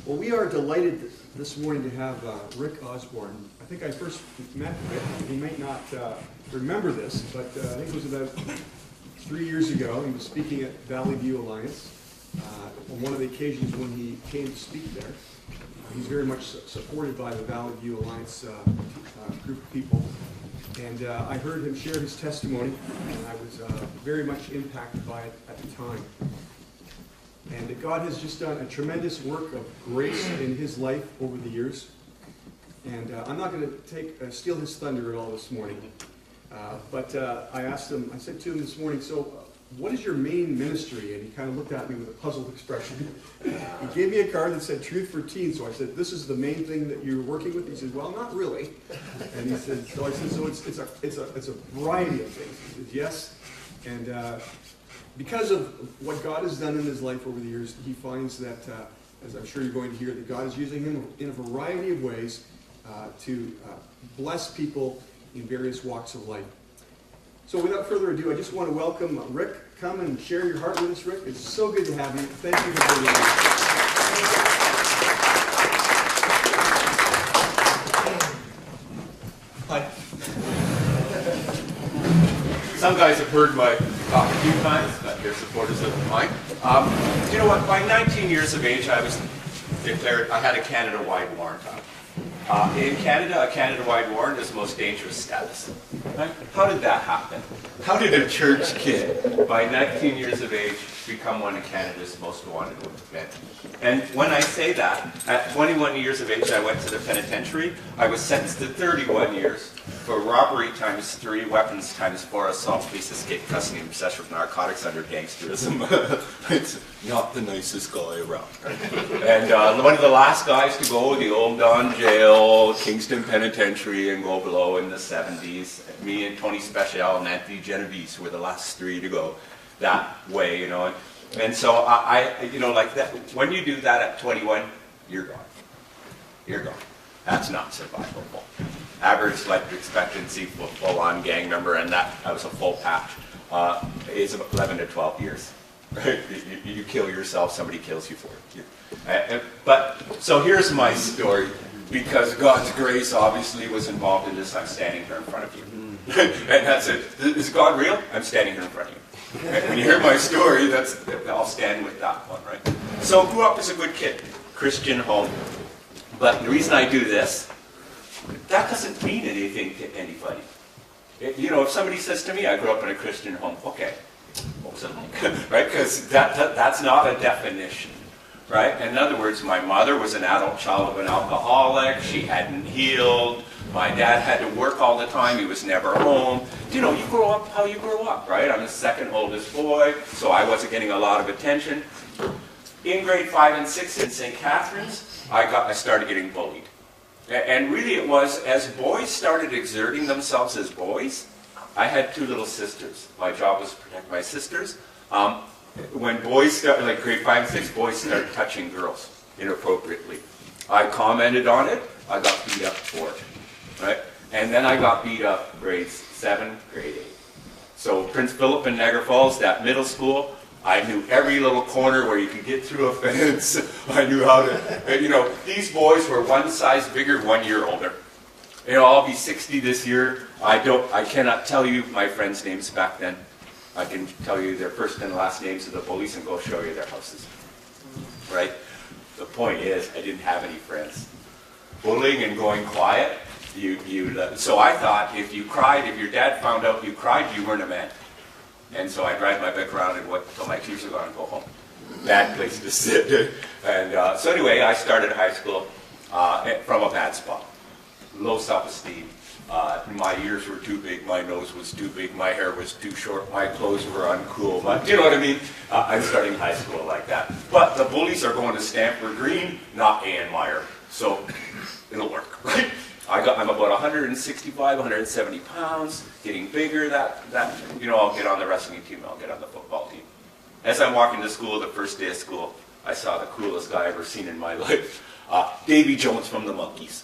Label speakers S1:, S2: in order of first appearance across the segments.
S1: Well, we are delighted this morning to have Rick Osborne. I think I first met Rick. He might not remember this, but I think it was about 3 years ago. He was speaking at Valley View Alliance on one of the occasions when he came to speak there. He's very much supported by the Valley View Alliance group of people. And I heard him share his testimony, and I was very much impacted by it at the time. And God has just done a tremendous work of grace in his life over the years. And I'm not going to steal his thunder at all this morning. But I asked him, I said to him this morning, so what is your main ministry? And he kind of looked at me with a puzzled expression. He gave me a card that said Truth for Teens. So I said, this is the main thing that you're working with? He said, well, not really. And he said, so I said, so it's a variety of things. He said, yes. And because of what God has done in his life over the years, he finds that, as I'm sure you're going to hear, that God is using him in a variety of ways to bless people in various walks of life. So without further ado, I just want to welcome Rick. Come and share your heart with us, Rick. It's so good to have you. Thank you for being here.
S2: Hi. Some guys have heard my talk a few times, but they're supporters of mine. You know what? By 19 years of age, I was declared, I had a Canada-wide warrant out. In Canada, a Canada-wide warrant is the most dangerous status. Right? How did that happen? How did a church kid, by 19 years of age, become one of Canada's most wanted men? And when I say that, at 21 years of age, I went to the penitentiary. I was sentenced to 31 years for robbery times 3, weapons times 4, assault, police escape, custody, and possession of narcotics under gangsterism. It's not the nicest guy around. And one of the last guys to go, the old Don Jail, Kingston Penitentiary, and go below in the 70s. Me and Tony Special and Anthony Genovese were the last 3 to go that way, you know. And so I you know, like that, when you do that at 21, you're gone. You're gone. That's not survivable. Average life expectancy for full-on gang member, and that was a full patch, is 11 to 12 years. Right? You kill yourself, somebody kills you for it. But, so here's my story, because God's grace obviously was involved in this. I'm standing here in front of you. And that's it. Is God real? I'm standing here in front of you. Right? When you hear my story, I'll stand with that one, right? So grew up as a good kid, Christian home. But the reason I do this, that doesn't mean anything to anybody. You know, if somebody says to me, I grew up in a Christian home, okay, what was it like? Right? Because that's not a definition. Right? In other words, my mother was an adult child of an alcoholic. She hadn't healed. My dad had to work all the time. He was never home. You know, you grow up how you grow up, right? I'm the second oldest boy, so I wasn't getting a lot of attention. In grade 5 and 6 in St. Catharines, I started getting bullied. And really it was, as boys started exerting themselves as boys, I had 2 little sisters. My job was to protect my sisters. When boys started, like grade 5 and 6, boys started touching girls inappropriately. I commented on it. I got beat up for it. Right? And then I got beat up grades 7, grade 8. So Prince Philip in Niagara Falls, that middle school, I knew every little corner where you could get through a fence. I knew how to, you know, these boys were one size bigger, 1 year older. You know, I'll be 60 this year. I cannot tell you my friends' names back then. I can tell you their first and last names of the police and go show you their houses. Right? The point is, I didn't have any friends. Bullying and going quiet, so I thought if you cried, if your dad found out you cried, you weren't a man. And so I'd ride my bike around and wait until my tears were gone and go home. Bad place to sit. And so anyway, I started high school from a bad spot. Low self-esteem. My ears were too big, my nose was too big, my hair was too short, my clothes were uncool. You know what I mean? I'm starting high school like that. But the bullies are going to Stamford Green, not A.N. Meyer. So it'll work, right? I'm about 165, 170 pounds, getting bigger. You know, I'll get on the wrestling team, I'll get on the football team. As I'm walking to school, the first day of school, I saw the coolest guy I ever seen in my life. Davy Jones from the Monkees.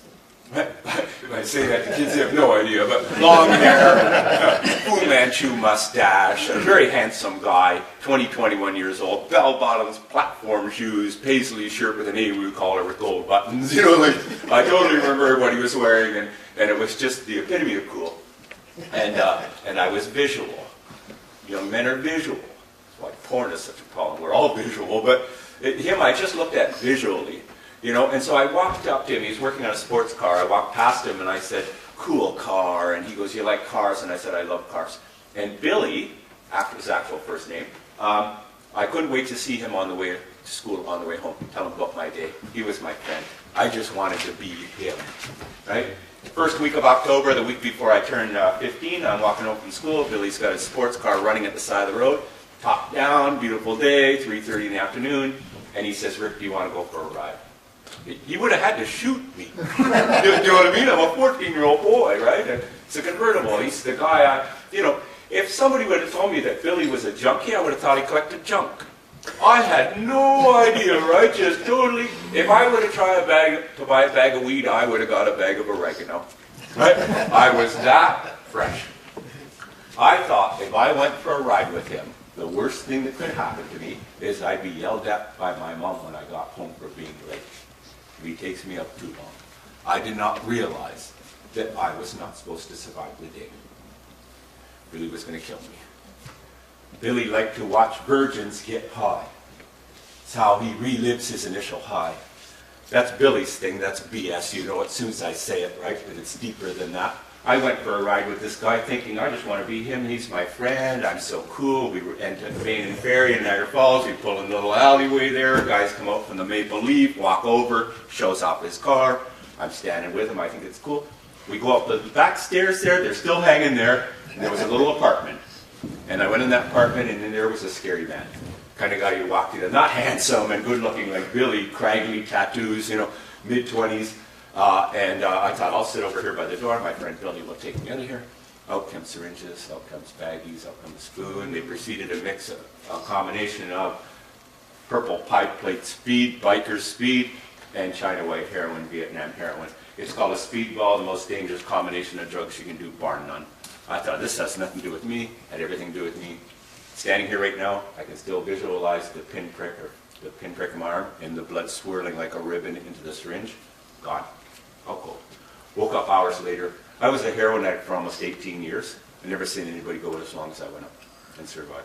S2: I say that, the kids have no idea, but long hair, Fu Manchu mustache, a very handsome guy, 21 years old, bell-bottoms, platform shoes, paisley shirt with an AWU collar with gold buttons. You know, like, I totally remember what he was wearing, and it was just the epitome of cool. And I was visual. Young men are visual. That's why porn is such a problem. We're all visual, but him I just looked at visually. You know, and so I walked up to him. He was working on a sports car. I walked past him and I said, "Cool car." And he goes, "You like cars?" And I said, "I love cars." And Billy, after his actual first name, I couldn't wait to see him on the way to school, on the way home, tell him about my day. He was my friend. I just wanted to be him, right? First week of October, the week before I turned 15, I'm walking home from school. Billy's got his sports car running at the side of the road, top down, beautiful day, 3:30 in the afternoon. And he says, "Rick, do you want to go for a ride?" He would have had to shoot me. You know what I mean? I'm a 14-year-old boy, right? It's a convertible. He's the guy you know, if somebody would have told me that Billy was a junkie, I would have thought he collected junk. I had no idea, right? Just totally. If I were to try to buy a bag of weed, I would have got a bag of oregano. Right? I was that fresh. I thought if I went for a ride with him, the worst thing that could happen to me is I'd be yelled at by my mom when I got home for being late. If he takes me up too long. I did not realize that I was not supposed to survive the day. Billy was going to kill me. Billy liked to watch virgins get high. That's how he relives his initial high. That's Billy's thing. That's BS, you know, as soon as I say it, right? But it's deeper than that. I went for a ride with this guy thinking, I just want to be him. He's my friend. I'm so cool. We were at Main and Ferry in Niagara Falls. We pull in a little alleyway there. Guys come out from the Maple Leaf, walk over, shows off his car. I'm standing with him. I think it's cool. We go up the back stairs there. They're still hanging there. And there was a little apartment. And I went in that apartment, and then there was a scary man. Kind of guy you walked in. Not handsome and good-looking like Billy, craggy, tattoos, you know, mid-20s. I thought, I'll sit over here by the door. My friend Billy will take me out of here. Out comes syringes, out comes baggies, out comes spoon. They proceeded to mix a combination of purple pipe plate speed, biker speed, and China white heroin, Vietnam heroin. It's called a speedball, the most dangerous combination of drugs you can do, bar none. I thought, this has nothing to do with me, had everything to do with me. Standing here right now, I can still visualize the pinprick in my arm and the blood swirling like a ribbon into the syringe. Gone. How cool. Woke up hours later. I was a heroin addict for almost 18 years. I've never seen anybody go as long as I went up and survived.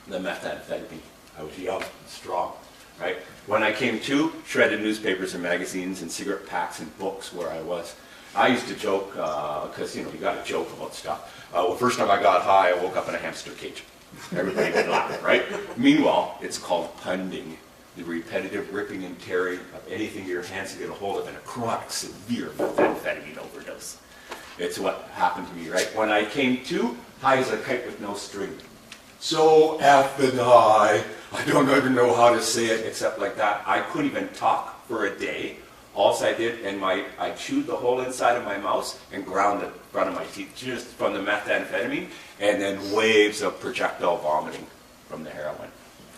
S2: The methamphetamine. I was young and strong, right? When I came to, shredded newspapers and magazines and cigarette packs and books where I was. I used to joke, because, you know, you got to joke about stuff. Well, first time I got high, I woke up in a hamster cage. Everybody would laugh, right? Meanwhile, it's called punding. The repetitive ripping and tearing of anything your hands can get a hold of in a chronic, severe methamphetamine overdose. It's what happened to me, right? When I came to, high as a kite with no string. So effing high. I don't even know how to say it except like that. I couldn't even talk for a day. All I did, I chewed the whole inside of my mouth and ground the front of my teeth just from the methamphetamine, and then waves of projectile vomiting from the heroin.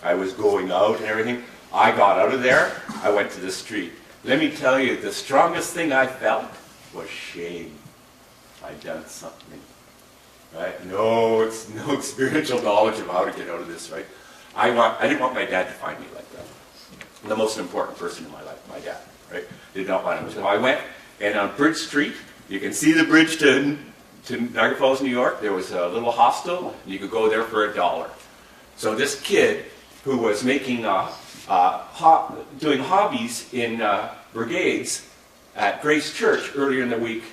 S2: I was going out and everything. I got out of there, I went to the street. Let me tell you, the strongest thing I felt was shame. I'd done something, right? No experiential knowledge of how to get out of this, right? I didn't want my dad to find me like that. The most important person in my life, my dad, right? Did not want him. So I went, and on Bridge Street, you can see the bridge to Niagara Falls, New York. There was a little hostel, and you could go there for $1. So this kid who was making doing hobbies in brigades at Grace Church earlier in the week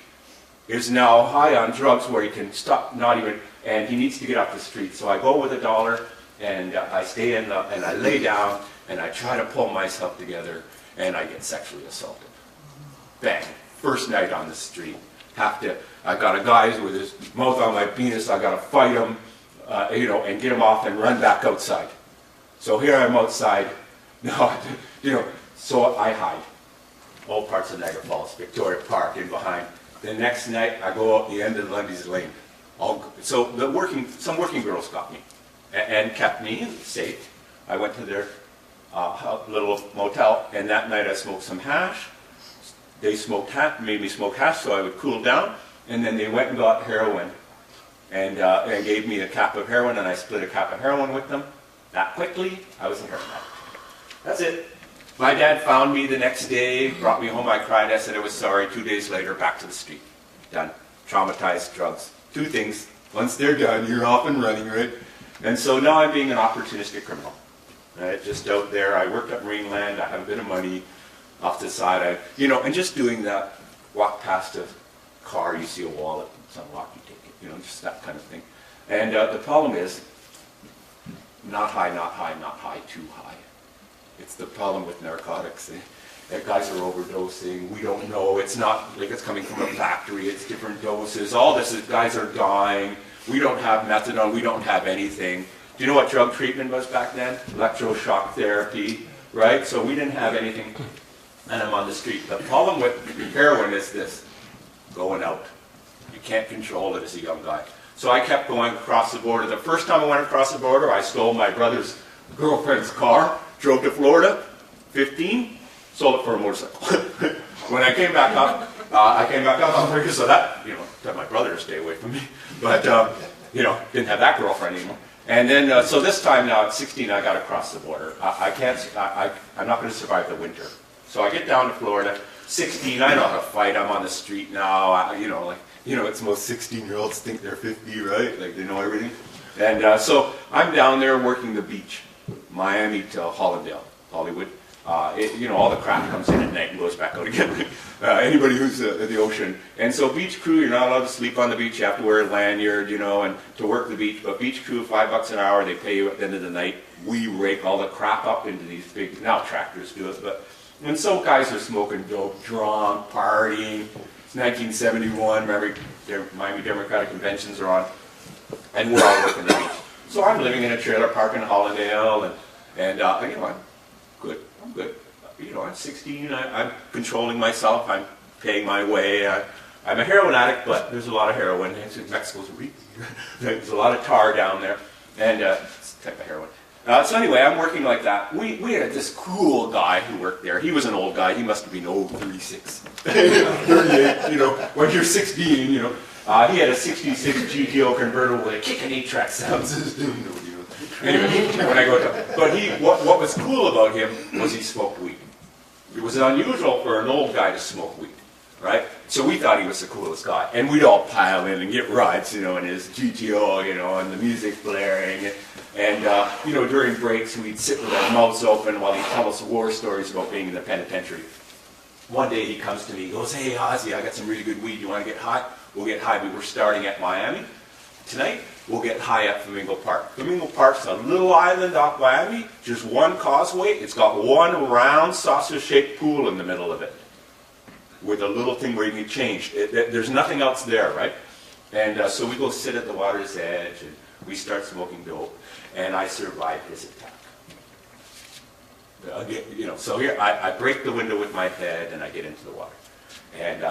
S2: is now high on drugs where he can stop, and he needs to get off the street. So I go with $1 and I stay in and I lay down and I try to pull myself together and I get sexually assaulted. Bang. First night on the street. I got a guy with his mouth on my penis, I gotta fight him, and get him off and run back outside. So here I'm outside. No, so I hide. All parts of Niagara Falls, Victoria Park, in behind. The next night, I go out the end of Lundy's Lane. So some working girls got me and kept me safe. I went to their little motel, and that night I smoked some hash, they made me smoke hash so I would cool down, and then they went and got heroin, and gave me a cap of heroin, and I split a cap of heroin with them. That quickly, I was a heroin addict. That's it. My dad found me the next day, brought me home, I cried, I said I was sorry. 2 days later, back to the street. Done. Traumatized, drugs. Two things. Once they're done, you're off and running, right? And so now I'm being an opportunistic criminal. Right? Just out there, I worked at Marineland, I have a bit of money off the side, and just doing that, walk past a car, you see a wallet, it's unlocked, you take it, just that kind of thing. And the problem is, not high, not high, not high, too high. It's the problem with narcotics. Guys are overdosing. We don't know. It's not like it's coming from a factory. It's different doses. All this is guys are dying. We don't have methadone. We don't have anything. Do you know what drug treatment was back then? Electroshock therapy, right? So we didn't have anything. And I'm on the street. The problem with heroin is this: going out. You can't control it as a young guy. So I kept going across the border. The first time I went across the border, I stole my brother's girlfriend's car. Drove to Florida, 15, sold it for a motorcycle. When I came back up on America, so that, got my brother to stay away from me. But, didn't have that girlfriend anymore. And then, so this time now at 16, I got across the border. I'm not going to survive the winter. So I get down to Florida, 16, I know how to fight, I'm on the street now, it's most 16-year-olds think they're 50, right? Like, they know everything. And so I'm down there working the beach. Miami to Hollandale, Hollywood. All the crap comes in at night and goes back out again. Anybody who's at the ocean. And so beach crew, you're not allowed to sleep on the beach. You have to wear a lanyard, and to work the beach. But beach crew, $5 an hour, they pay you at the end of the night. We rake all the crap up into these big, now tractors do it, and so guys are smoking dope, drunk, partying. It's 1971, remember, Miami Democratic Conventions are on, and we're all working the beach. So I'm living in a trailer park in Hollandale, and I'm good. I'm good. I'm 16. I'm controlling myself. I'm paying my way. I'm a heroin addict, but there's a lot of heroin. Mexico's really, there's a lot of tar down there, and it's a type of heroin. So anyway, I'm working like that. We had this cool guy who worked there. He was an old guy. He must have been 36, 38. When you're 16, he had a 66 GTO convertible with a kicking 8-track sound system. Anyway, when I go to, but what was cool about him was he smoked weed. It was unusual for an old guy to smoke weed, right? So we thought he was the coolest guy, and we'd all pile in and get rides, in his GTO, and the music blaring, and during breaks we'd sit with our mouths open while he'd tell us war stories about being in the penitentiary. One day he comes to me, he goes, "Hey Ozzy, I got some really good weed. You want to get high? We'll get high. We're starting at Miami. Tonight, we'll get high at Flamingo Park." Flamingo Park's a little island off Miami, just one causeway. It's got one round saucer-shaped pool in the middle of it with a little thing where you can change. There's nothing else there, right? And so we go sit at the water's edge, and we start smoking dope, and I survive his attack. So here, I break the window with my head, and I get into the water. And,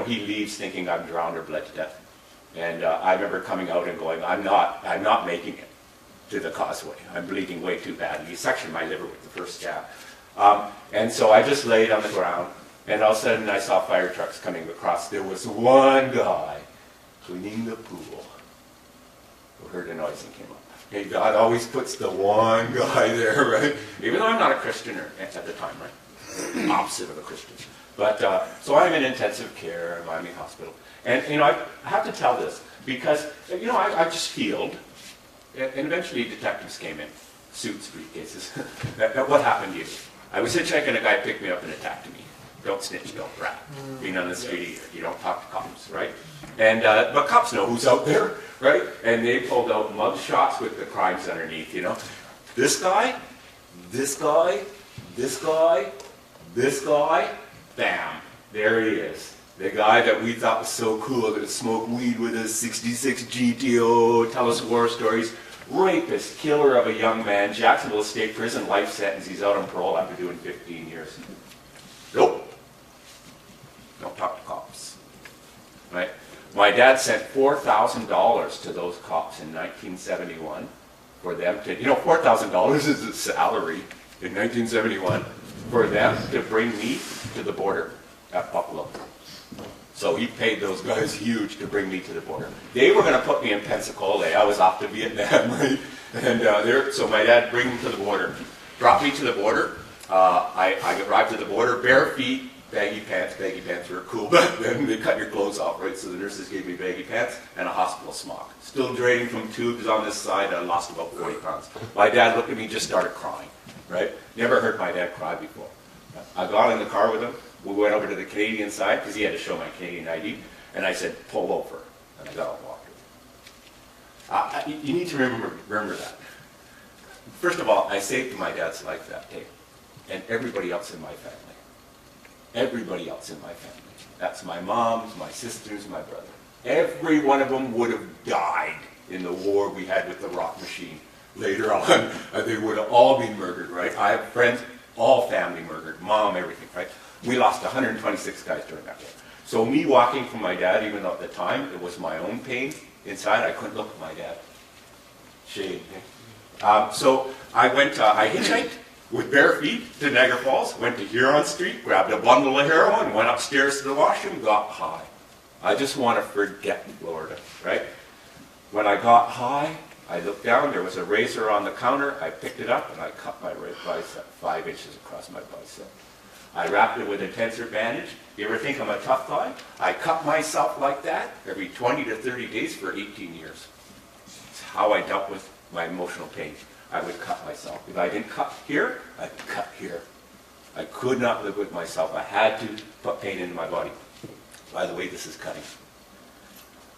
S2: he leaves thinking I'm drowned or bled to death. And I remember coming out and going, I'm not making it to the causeway. I'm bleeding way too badly. He sectioned my liver with the first jab. And so I just laid on the ground, and all of a sudden I saw fire trucks coming across. There was one guy cleaning the pool who heard a noise and came up. Hey, God always puts the one guy there, right? Even though I'm not a Christian at the time, right? Opposite of a Christian. But, so I'm in intensive care at Miami Hospital. And, I have to tell this because, I just healed. And eventually detectives came in, suits, briefcases. What happened to you? I was hitchhiking, a guy picked me up and attacked me. Don't snitch, don't rat. Being on the street, you don't talk to cops, right? And, but cops know who's out there, right? And they pulled out mug shots with the crimes underneath, This guy, this guy, this guy, this guy, bam, there he is. The guy that we thought was so cool that smoked weed with a 66 GTO, tell us war stories, rapist, killer of a young man, Jacksonville State Prison, life sentence. He's out on parole after doing 15 years. Nope. Don't talk to cops. Right? My dad sent $4,000 to those cops in 1971 for them to, $4,000 is a salary in 1971 for them to bring me to the border. at Buffalo. So he paid those guys huge to bring me to the border. They were going to put me in Pensacola. I was off to Vietnam, right? And so my dad bring me to the border, dropped me to the border. I arrived at the border, bare feet, baggy pants. Baggy pants were cool, but then they cut your clothes off, right? So the nurses gave me baggy pants and a hospital smock. Still draining from tubes on this side. I lost about 40 pounds. My dad looked at me, just started crying, right? Never heard my dad cry before. I got in the car with him. We went over to the Canadian side because he had to show my Canadian ID. And I said, pull over. And I got on walker. You need to remember that. First of all, I saved my dad's life that day. And everybody else in my family. Everybody else in my family. That's my mom, my sisters, my brother. Every one of them would have died in the war we had with the rock machine later on. They would have all been murdered, right? I have friends, all family murdered, mom, everything, right? We lost 126 guys during that war. So me walking from my dad, even though at the time it was my own pain inside, I couldn't look at my dad. Shame. So I hitchhiked with bare feet to Niagara Falls, went to Huron Street, grabbed a bundle of heroin, went upstairs to the washroom, got high. I just want to forget Florida, right? When I got high, I looked down, there was a razor on the counter, I picked it up and I cut my right bicep, 5 inches across my bicep. I wrapped it with a tensor bandage. You ever think I'm a tough guy? I cut myself like that every 20 to 30 days for 18 years. It's how I dealt with my emotional pain. I would cut myself. If I didn't cut here, I'd cut here. I could not live with myself. I had to put pain into my body. By the way, this is cutting.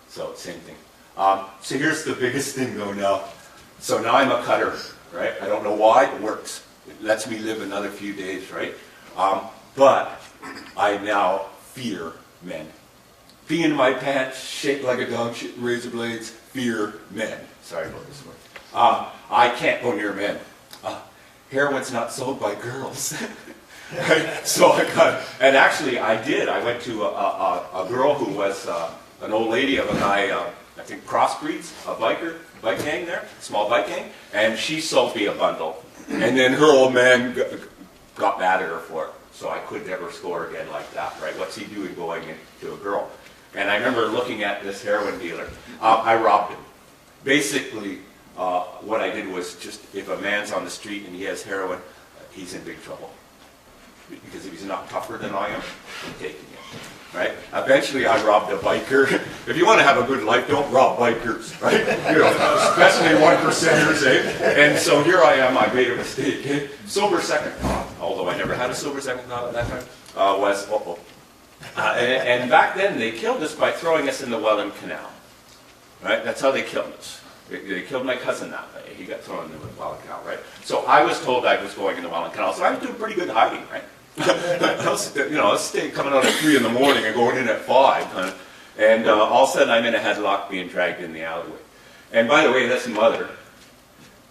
S2: So, same thing. So here's the biggest thing though now. So now I'm a cutter, right? I don't know why, it works. It lets me live another few days, right? But I now fear men. Pee in my pants, shaped like a dog, razor blades, fear men. Sorry about this word. I can't go near men. Heroin's not sold by girls. Right? So I got, and actually I did. I went to a girl who was an old lady of a guy, I think crossbreeds, a bike gang there, small bike gang, and she sold me a bundle. And then her old man got mad at her for it. So I could never score again like that, right? What's he doing going into a girl? And I remember looking at this heroin dealer. I robbed him. Basically, what I did was just, if a man's on the street and he has heroin, he's in big trouble. Because if he's not tougher than I am, I'm taking it, right? Eventually I robbed a biker. If you want to have a good life, don't rob bikers, right? You know, especially 1%ers, eh? And so here I am, I made a mistake. Eh? Sober second thought, although I never had a sober second thought at that time, was, and back then they killed us by throwing us in the Welland Canal, right? That's how they killed us. They killed my cousin that way. He got thrown in the Welland Canal, right? So I was told I was going in the Welland Canal, so I was doing pretty good hiding, right? I was coming out at 3 in the morning and going in at 5, and all of a sudden I'm in a headlock being dragged in the alleyway. And by the way, that's Mother.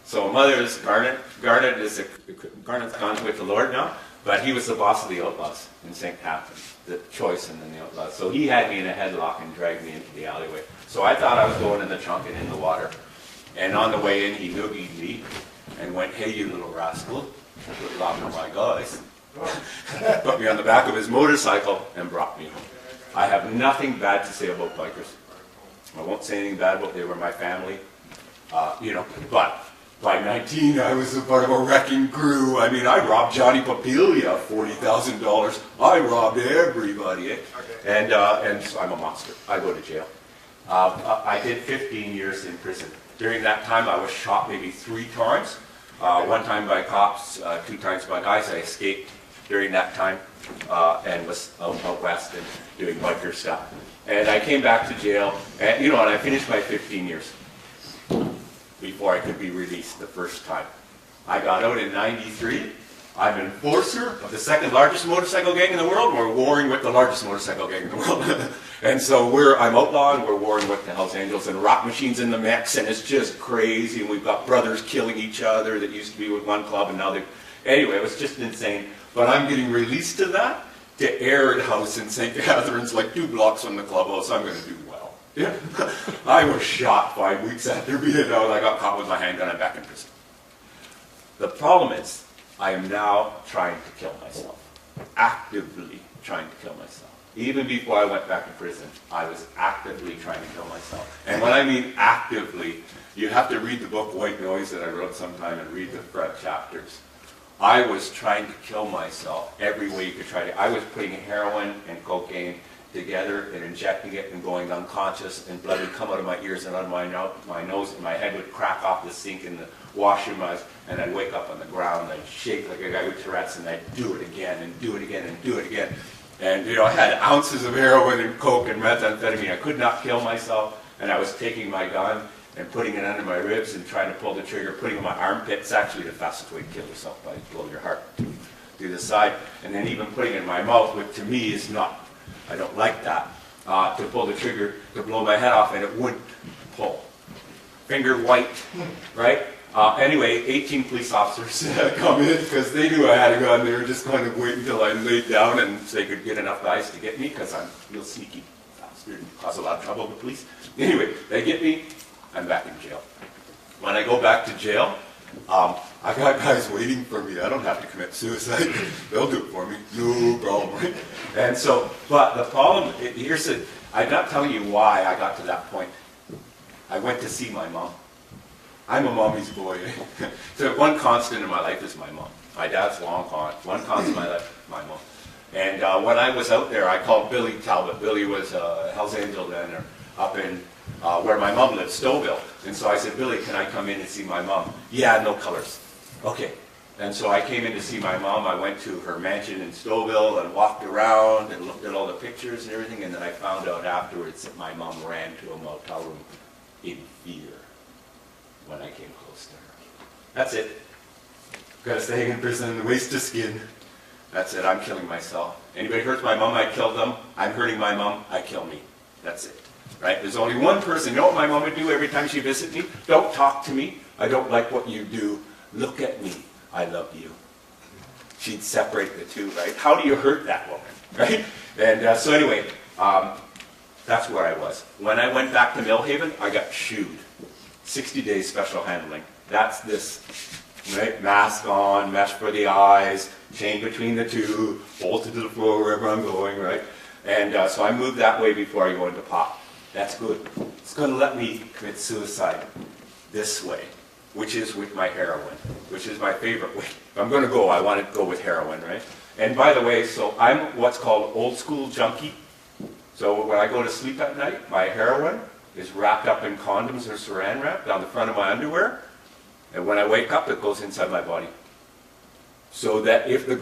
S2: So Mother is Garnet. Garnet's gone with the Lord now, but he was the boss of the Outlaws in St. Catharines, the choice and then the Outlaws. So he had me in a headlock and dragged me into the alleyway. So I thought I was going in the trunk and in the water. And on the way in, he noogied me and went, "Hey, you little rascal," with a lot of my guys. Put me on the back of his motorcycle and brought me home. I have nothing bad to say about bikers. I won't say anything bad about they were my family, but by 19 I was a part of a wrecking crew. I mean, I robbed Johnny Papilia $40,000. I robbed everybody, eh? And so I'm a monster. I go to jail. I did 15 years in prison. During that time I was shot maybe 3 times. 1 time by cops, 2 times by guys. I escaped during that time and was out west and doing biker stuff. And I came back to jail, and I finished my 15 years before I could be released the first time. I got out in '93. I'm an enforcer of the 2nd largest motorcycle gang in the world. We're warring with the largest motorcycle gang in the world. And so I'm outlawed, we're warring with the Hells Angels, and rock machines in the mix, and it's just crazy. And we've got brothers killing each other that used to be with one club, and now they're... Anyway, it was just insane. But I'm getting released to that, to Arid House in St. Catharines, like 2 blocks from the clubhouse. I'm going to do well. Yeah. I was shot 5 weeks after being out. I got caught with my handgun. I'm back in prison. The problem is, I am now trying to kill myself. Actively trying to kill myself. Even before I went back to prison, I was actively trying to kill myself. And when I mean actively, you have to read the book White Noise that I wrote sometime and read the front chapters. I was trying to kill myself every way you could try to. I was putting heroin and cocaine together and injecting it and going unconscious, and blood would come out of my ears and out of my nose, and my head would crack off the sink in the washroom, and I'd wake up on the ground, and I'd shake like a guy with Tourette's, and I'd do it again and do it again and do it again. And I had ounces of heroin and coke and methamphetamine. I could not kill myself, and I was taking my gun and putting it under my ribs and trying to pull the trigger, putting it in my armpit. It's actually the fastest way to kill yourself, by blow your heart to the side, and then even putting it in my mouth, which to me is not, I don't like that, to pull the trigger to blow my head off, and it wouldn't pull. Finger white, right? Anyway, 18 police officers come in because they knew I had a gun. They were just kind of waiting until I laid down and they could get enough guys to get me, because I'm a real sneaky bastard and cause a lot of trouble with the police. Anyway, they get me, I'm back in jail. When I go back to jail, I got guys waiting for me. I don't have to commit suicide. They'll do it for me. No problem, right? And so, but the problem, I'm not telling you why I got to that point. I went to see my mom. I'm a mommy's boy. So one constant in my life is my mom. My dad's long gone. One constant in my life, my mom. And when I was out there, I called Billy Talbot. Billy was a Hell's Angel then, up in where my mom lived, Stouffville. And so I said, Billy, can I come in and see my mom? Yeah, no colors. Okay. And so I came in to see my mom. I went to her mansion in Stouffville and walked around and looked at all the pictures and everything. And then I found out afterwards that my mom ran to a motel room in fear when I came close to her. That's it. Gotta stay in prison and waste of skin. That's it. I'm killing myself. Anybody hurts my mom, I kill them. I'm hurting my mom, I kill me. That's it. Right? There's only one person. You know what my mom would do every time she visited me? Don't talk to me. I don't like what you do. Look at me. I love you. She'd separate the two, right? How do you hurt that woman, right? And so anyway, that's where I was. When I went back to Millhaven, I got shooed. 60 days special handling. That's this, right? Mask on, mesh for the eyes, chain between the two, bolted to the floor wherever I'm going, right? And so I moved that way before I go into pot. That's good. It's going to let me commit suicide this way, which is with my heroin, which is my favorite way. If I'm going to go, I want to go with heroin, right? And by the way, so I'm what's called old school junkie. So when I go to sleep at night, my heroin is wrapped up in condoms or saran wrap down the front of my underwear. And when I wake up, it goes inside my body. So that if the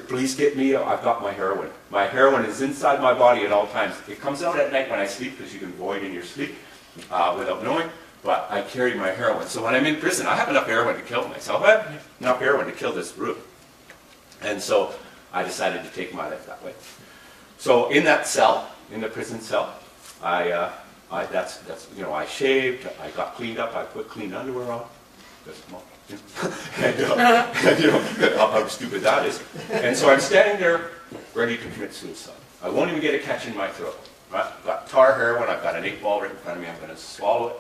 S2: police get me, I've got my heroin. My heroin is inside my body at all times. It comes out at night when I sleep, because you can void in your sleep without knowing. But I carry my heroin. So when I'm in prison, I have enough heroin to kill myself. I have enough heroin to kill this group. And so I decided to take my life that way. So in that cell, in the prison cell, I shaved, I got cleaned up, I put clean underwear on. And how stupid that is. And so I'm standing there ready to commit suicide. I won't even get a catch in my throat. Right? I've got tar heroin, I've got an 8-ball right in front of me, I'm going to swallow it,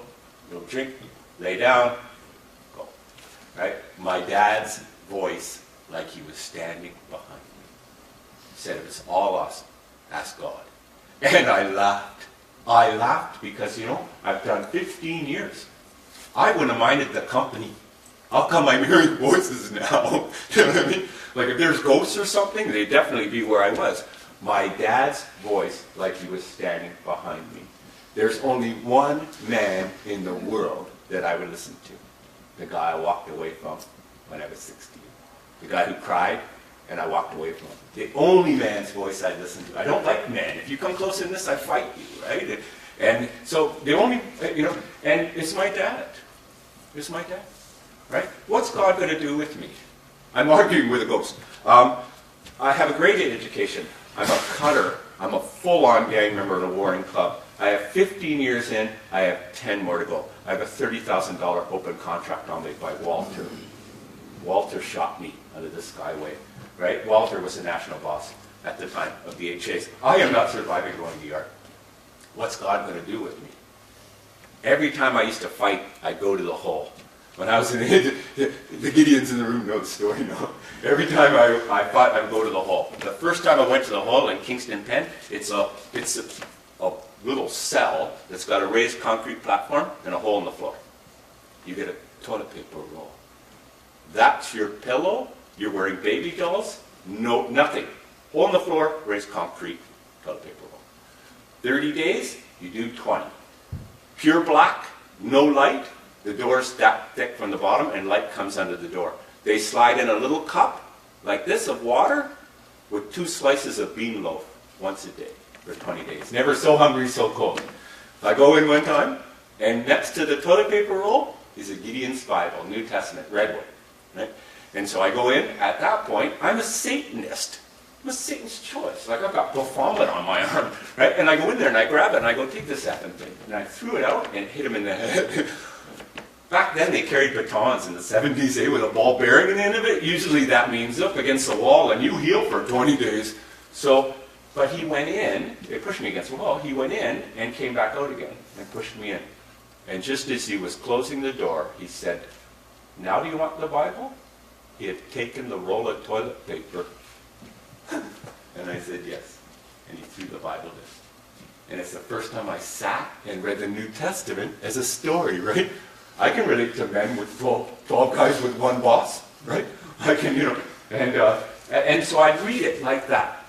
S2: little drink, lay down, go. Right? My dad's voice, like he was standing behind me, said it was all us, ask God. And I laughed. I laughed because, I've done 15 years. I wouldn't have minded the company. How come I'm hearing voices now? You know what I mean? Like if there's ghosts or something, they'd definitely be where I was. My dad's voice, like he was standing behind me. There's only one man in the world that I would listen to. The guy I walked away from when I was 16. The guy who cried and I walked away from him. The only man's voice I listen to. I don't like men. If you come close in this, I fight you, right? And so the only, and it's my dad. It's my dad, right? What's God going to do with me? I'm arguing with a ghost. I have a great education. I'm a cutter. I'm a full-on gang member of the Warring Club. I have 15 years in. I have 10 more to go. I have a $30,000 open contract on me by Walter. Walter shot me out of the Skyway, right? Walter was the national boss at the time of the HAs. I am not surviving going to the yard. What's God going to do with me? Every time I used to fight, I'd go to the hole. When I was in the Gideons in the room know the story now. Every time I thought I'd go to the hall. The first time I went to the hall in Kingston Penn, it's a little cell that's got a raised concrete platform and a hole in the floor. You get a toilet paper roll. That's your pillow. You're wearing baby dolls. No, nothing. Hole in the floor, raised concrete, toilet paper roll. 30 days, you do 20. Pure black, no light. The door's that thick from the bottom and light comes under the door. They slide in a little cup like this of water with 2 slices of bean loaf once a day for 20 days. Never so hungry, so cold. I go in one time and next to the toilet paper roll is a Gideon's Bible, New Testament, red one. Right? And so I go in, at that point, I'm a Satanist. I'm a Satan's choice. Like I've got Baphomet on my arm. Right? And I go in there and I grab it and I go, take this effing thing. And I threw it out and hit him in the head. Back then they carried batons in the 70s, with a ball bearing in the end of it. Usually that means up against the wall and you heal for 20 days. So, but he went in, they pushed me against the wall, he went in and came back out again and pushed me in. And just as he was closing the door, he said, now do you want the Bible? He had taken the roll of toilet paper. And I said, yes. And he threw the Bible in. And it's the first time I sat and read the New Testament as a story, right? I can relate to men with 12 guys with one boss, right? I can, and so I'd read it like that,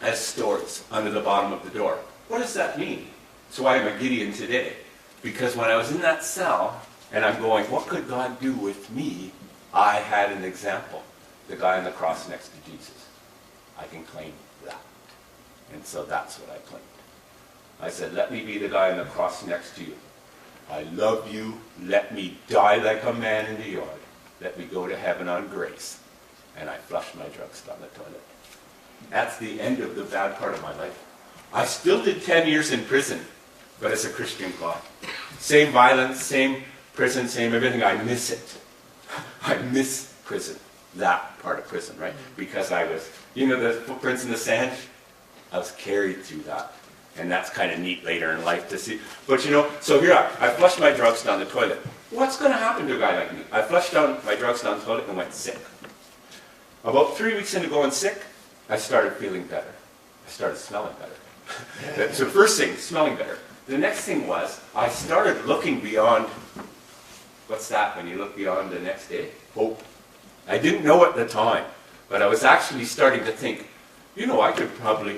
S2: as stories under the bottom of the door. What does that mean? So I'm a Gideon today. Because when I was in that cell, and I'm going, what could God do with me? I had an example. The guy on the cross next to Jesus. I can claim that. And so that's what I claimed. I said, let me be the guy on the cross next to you. I love you. Let me die like a man in the yard. Let me go to heaven on grace. And I flushed my drugs down the toilet. That's the end of the bad part of my life. I still did 10 years in prison, but as a Christian God. Same violence, same prison, same everything. I miss it. I miss prison. That part of prison, right? Because I was, the footprints in the sand? I was carried through that. And that's kind of neat later in life to see. But so here I flushed my drugs down the toilet. What's going to happen to a guy like me? I flushed down my drugs down the toilet and went sick. About 3 weeks into going sick, I started feeling better. I started smelling better. So first thing, smelling better. The next thing was, I started looking beyond, what's that when you look beyond the next day? Hope. I didn't know at the time, but I was actually starting to think, I could probably,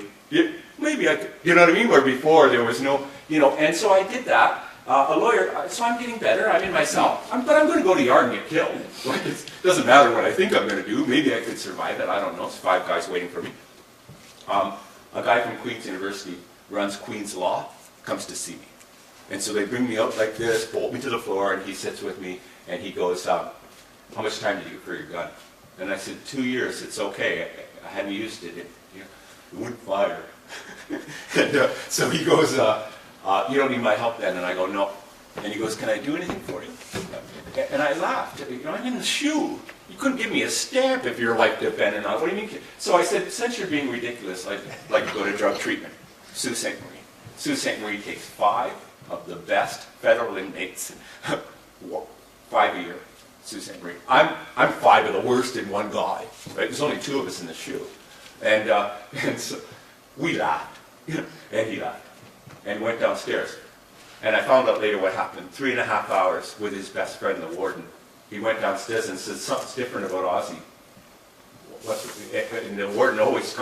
S2: maybe I could, you know what I mean? Where before there was no, and so I did that. A lawyer, so I'm getting better, I'm in my cell, but I'm going to go to the yard and get killed. Like, it doesn't matter what I think I'm going to do. Maybe I could survive it, I don't know. There's 5 guys waiting for me. A guy from Queen's University runs Queen's Law, comes to see me. And so they bring me out like this, bolt me to the floor, and he sits with me, and he goes, how much time did you get for your gun? And I said, 2 years, it's okay. I hadn't used it. It wouldn't fire. And so he goes, you don't need my help then. And I go, no. And he goes, can I do anything for you? And I laughed. I'm in the shoe. You couldn't give me a stamp if your life depended on it. What do you mean? So I said, since you're being ridiculous, I'd like to go to drug treatment. Sault Ste. Marie. Sault Ste. Marie takes 5 of the best federal inmates. 5 a year. Sault Ste. Marie. I'm 5 of the worst in one guy. Right? There's only 2 of us in the shoe. And so we laughed. And he laughed. And went downstairs. And I found out later what happened. 3.5 hours with his best friend, the warden. He went downstairs and said, something's different about Ozzy. And the warden always,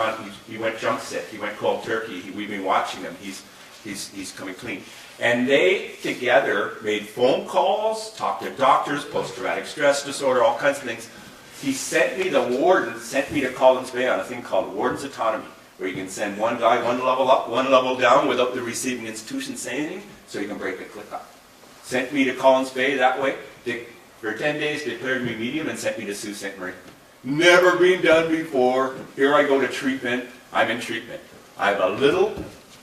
S2: he went junk sick. He went cold turkey. We've been watching him. He's coming clean. And they together made phone calls, talked to doctors, post-traumatic stress disorder, all kinds of things. The warden sent me to Collins Bay on a thing called Warden's Autonomy, where you can send one guy 1 level up, 1 level down without the receiving institution saying anything, so you can break a click up. Sent me to Collins Bay that way. For 10 days, declared me medium and sent me to Sault Ste. Marie. Never been done before. Here I go to treatment. I'm in treatment. I have a little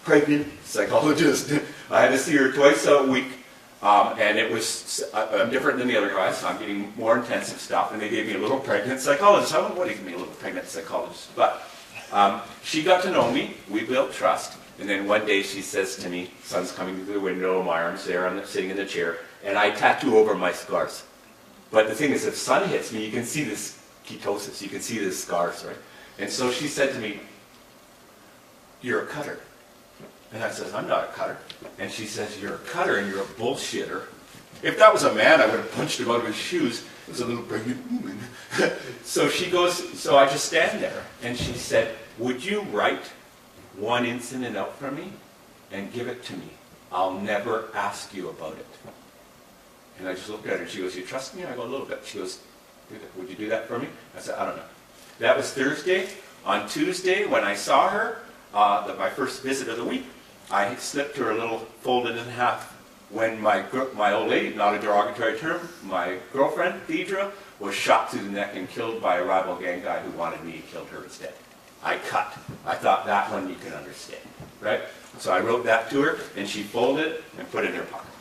S2: pregnant psychologist. I had to see her twice a week. And it was, I'm different than the other guys, so I'm getting more intensive stuff. And they gave me a little pregnant psychologist. I wouldn't want to give me a little pregnant psychologist. But she got to know me. We built trust. And then one day she says to me, sun's coming through the window, my arm's there, I'm sitting in the chair, and I tattoo over my scars. But the thing is, if sun hits me, you can see this ketosis, you can see the scars, right? And so she said to me, "You're a cutter." And I says, "I'm not a cutter." And she says, "You're a cutter and you're a bullshitter." If that was a man, I would have punched him out of his shoes. It was a little pregnant woman. So she goes, so I just stand there. And she said, "Would you write one incident out for me and give it to me? I'll never ask you about it." And I just looked at her and she goes, "You trust me?" I go, "A little bit." She goes, "Would you do that for me?" I said, "I don't know." That was Thursday. On Tuesday, when I saw her, my first visit of the week, I slipped her a little folded in half. When my old lady, not a derogatory term, my girlfriend, Deidre, was shot through the neck and killed by a rival gang guy who wanted me, killed her instead. I cut. I thought that one you can understand, right? So I wrote that to her, and she folded it and put it in her pocket.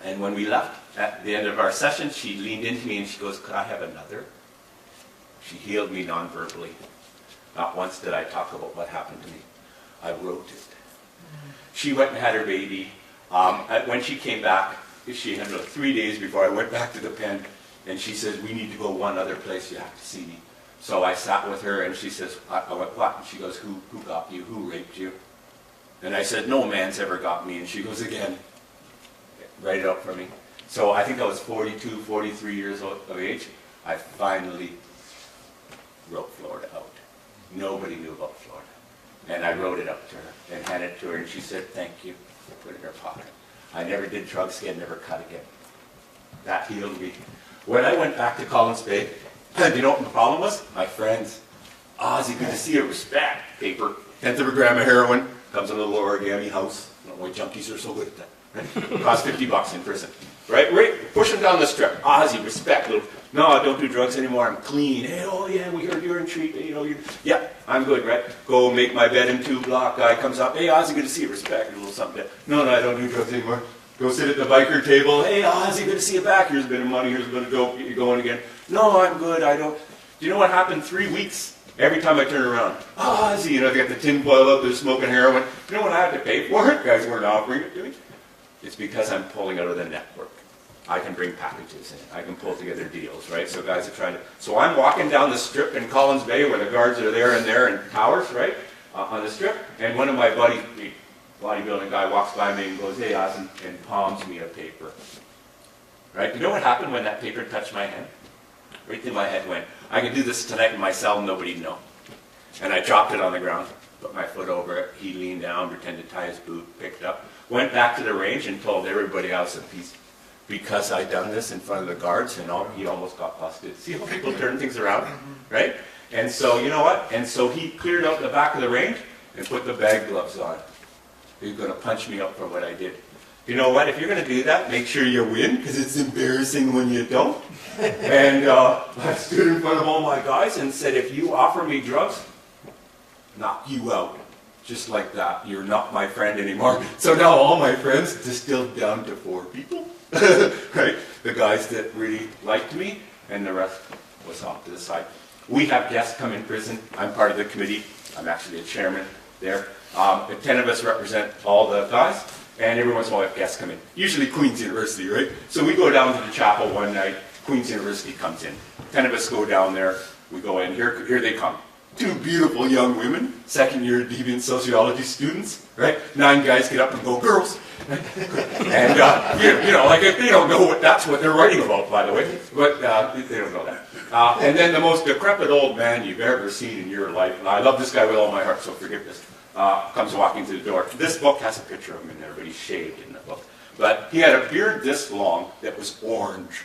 S2: And when we left, at the end of our session, she leaned into me and she goes, "Could I have another?" She healed me non-verbally. Not once did I talk about what happened to me. I wrote it. She went and had her baby. When she came back, she had 3 days before I went back to the pen, and she says, "We need to go one other place, you have to see me." So I sat with her, and she says, I went, "What?" And she goes, who got you? Who raped you?" And I said, "No man's ever got me." And she goes again, "Write it up for me." So I think I was 42, 43 years of age. I finally wrote Florida out. Nobody knew about Florida. And I wrote it up to her and handed it to her, and she said, "Thank you." Put it in her pocket. I never did drugs again, never cut again. That healed me. When I went back to Collins Bay, do you know what the problem was? My friends. "Ozzy, good to see you. Respect." Paper. 1/10 of a gram of heroin. Comes in a little origami house. I don't know why junkies are so good at that. Right? Cost $50 in prison. Right? Push him down the strip. "Ozzy, respect." "No, I don't do drugs anymore. I'm clean." "Hey, oh yeah, we heard you're in treatment. You know, yeah, I'm good, right?" Go make my bed in 2 block. Guy comes up. "Hey, Ozzy, good to see you. Respect." A little something. "No, I don't do drugs anymore." Go sit at the biker table. "Hey, Ozzy, good to see you back. Here's a bit of money. Here's a bit of dope. Get you going again." "No, I'm good. I don't." Do you know what happened? 3 weeks. Every time I turn around, "Ozzy," they got the tin foil up, they're smoking heroin. You know what I had to pay for it? Guys weren't offering it to me. It's because I'm pulling out of the network. I can bring packages in. I can pull together deals, right? So guys are trying to... So I'm walking down the strip in Collins Bay where the guards are there and towers, right? On the strip. And one of my buddies, the bodybuilding guy, walks by me and goes, "Hey, Ozzy," and palms me a paper. Right? You know what happened when that paper touched my hand? Right through my head went, "I can do this tonight in my cell and nobody'd know." And I dropped it on the ground, put my foot over it. He leaned down, pretended to tie his boot, picked up, went back to the range and told everybody else a piece. Because I'd done this in front of the guards, and he almost got busted. See how people turn things around, right? And so, you know what? And so he cleared out the back of the range and put the bag gloves on. He's going to punch me up for what I did. You know what? If you're going to do that, make sure you win, because it's embarrassing when you don't. And I stood in front of all my guys and said, "If you offer me drugs, knock you out." Just like that. You're not my friend anymore. So now all my friends distilled down to 4 people. Right? The guys that really liked me, and the rest was off to the side. We have guests come in prison. I'm part of the committee. I'm actually a chairman there. 10 of us represent all the guys, and every once in a while we have guests come in. Usually Queen's University, right? So we go down to the chapel one night. Queen's University comes in. 10 of us go down there. We go in. Here they come. 2 beautiful young women, second-year deviant sociology students, right? 9 guys get up and go, "Girls." And, like if they don't know that's what they're writing about, by the way. But they don't know that. And then the most decrepit old man you've ever seen in your life, and I love this guy with all my heart, so forgive this, comes walking through the door. This book has a picture of him in there, but he's shaved in the book. But he had a beard this long that was orange.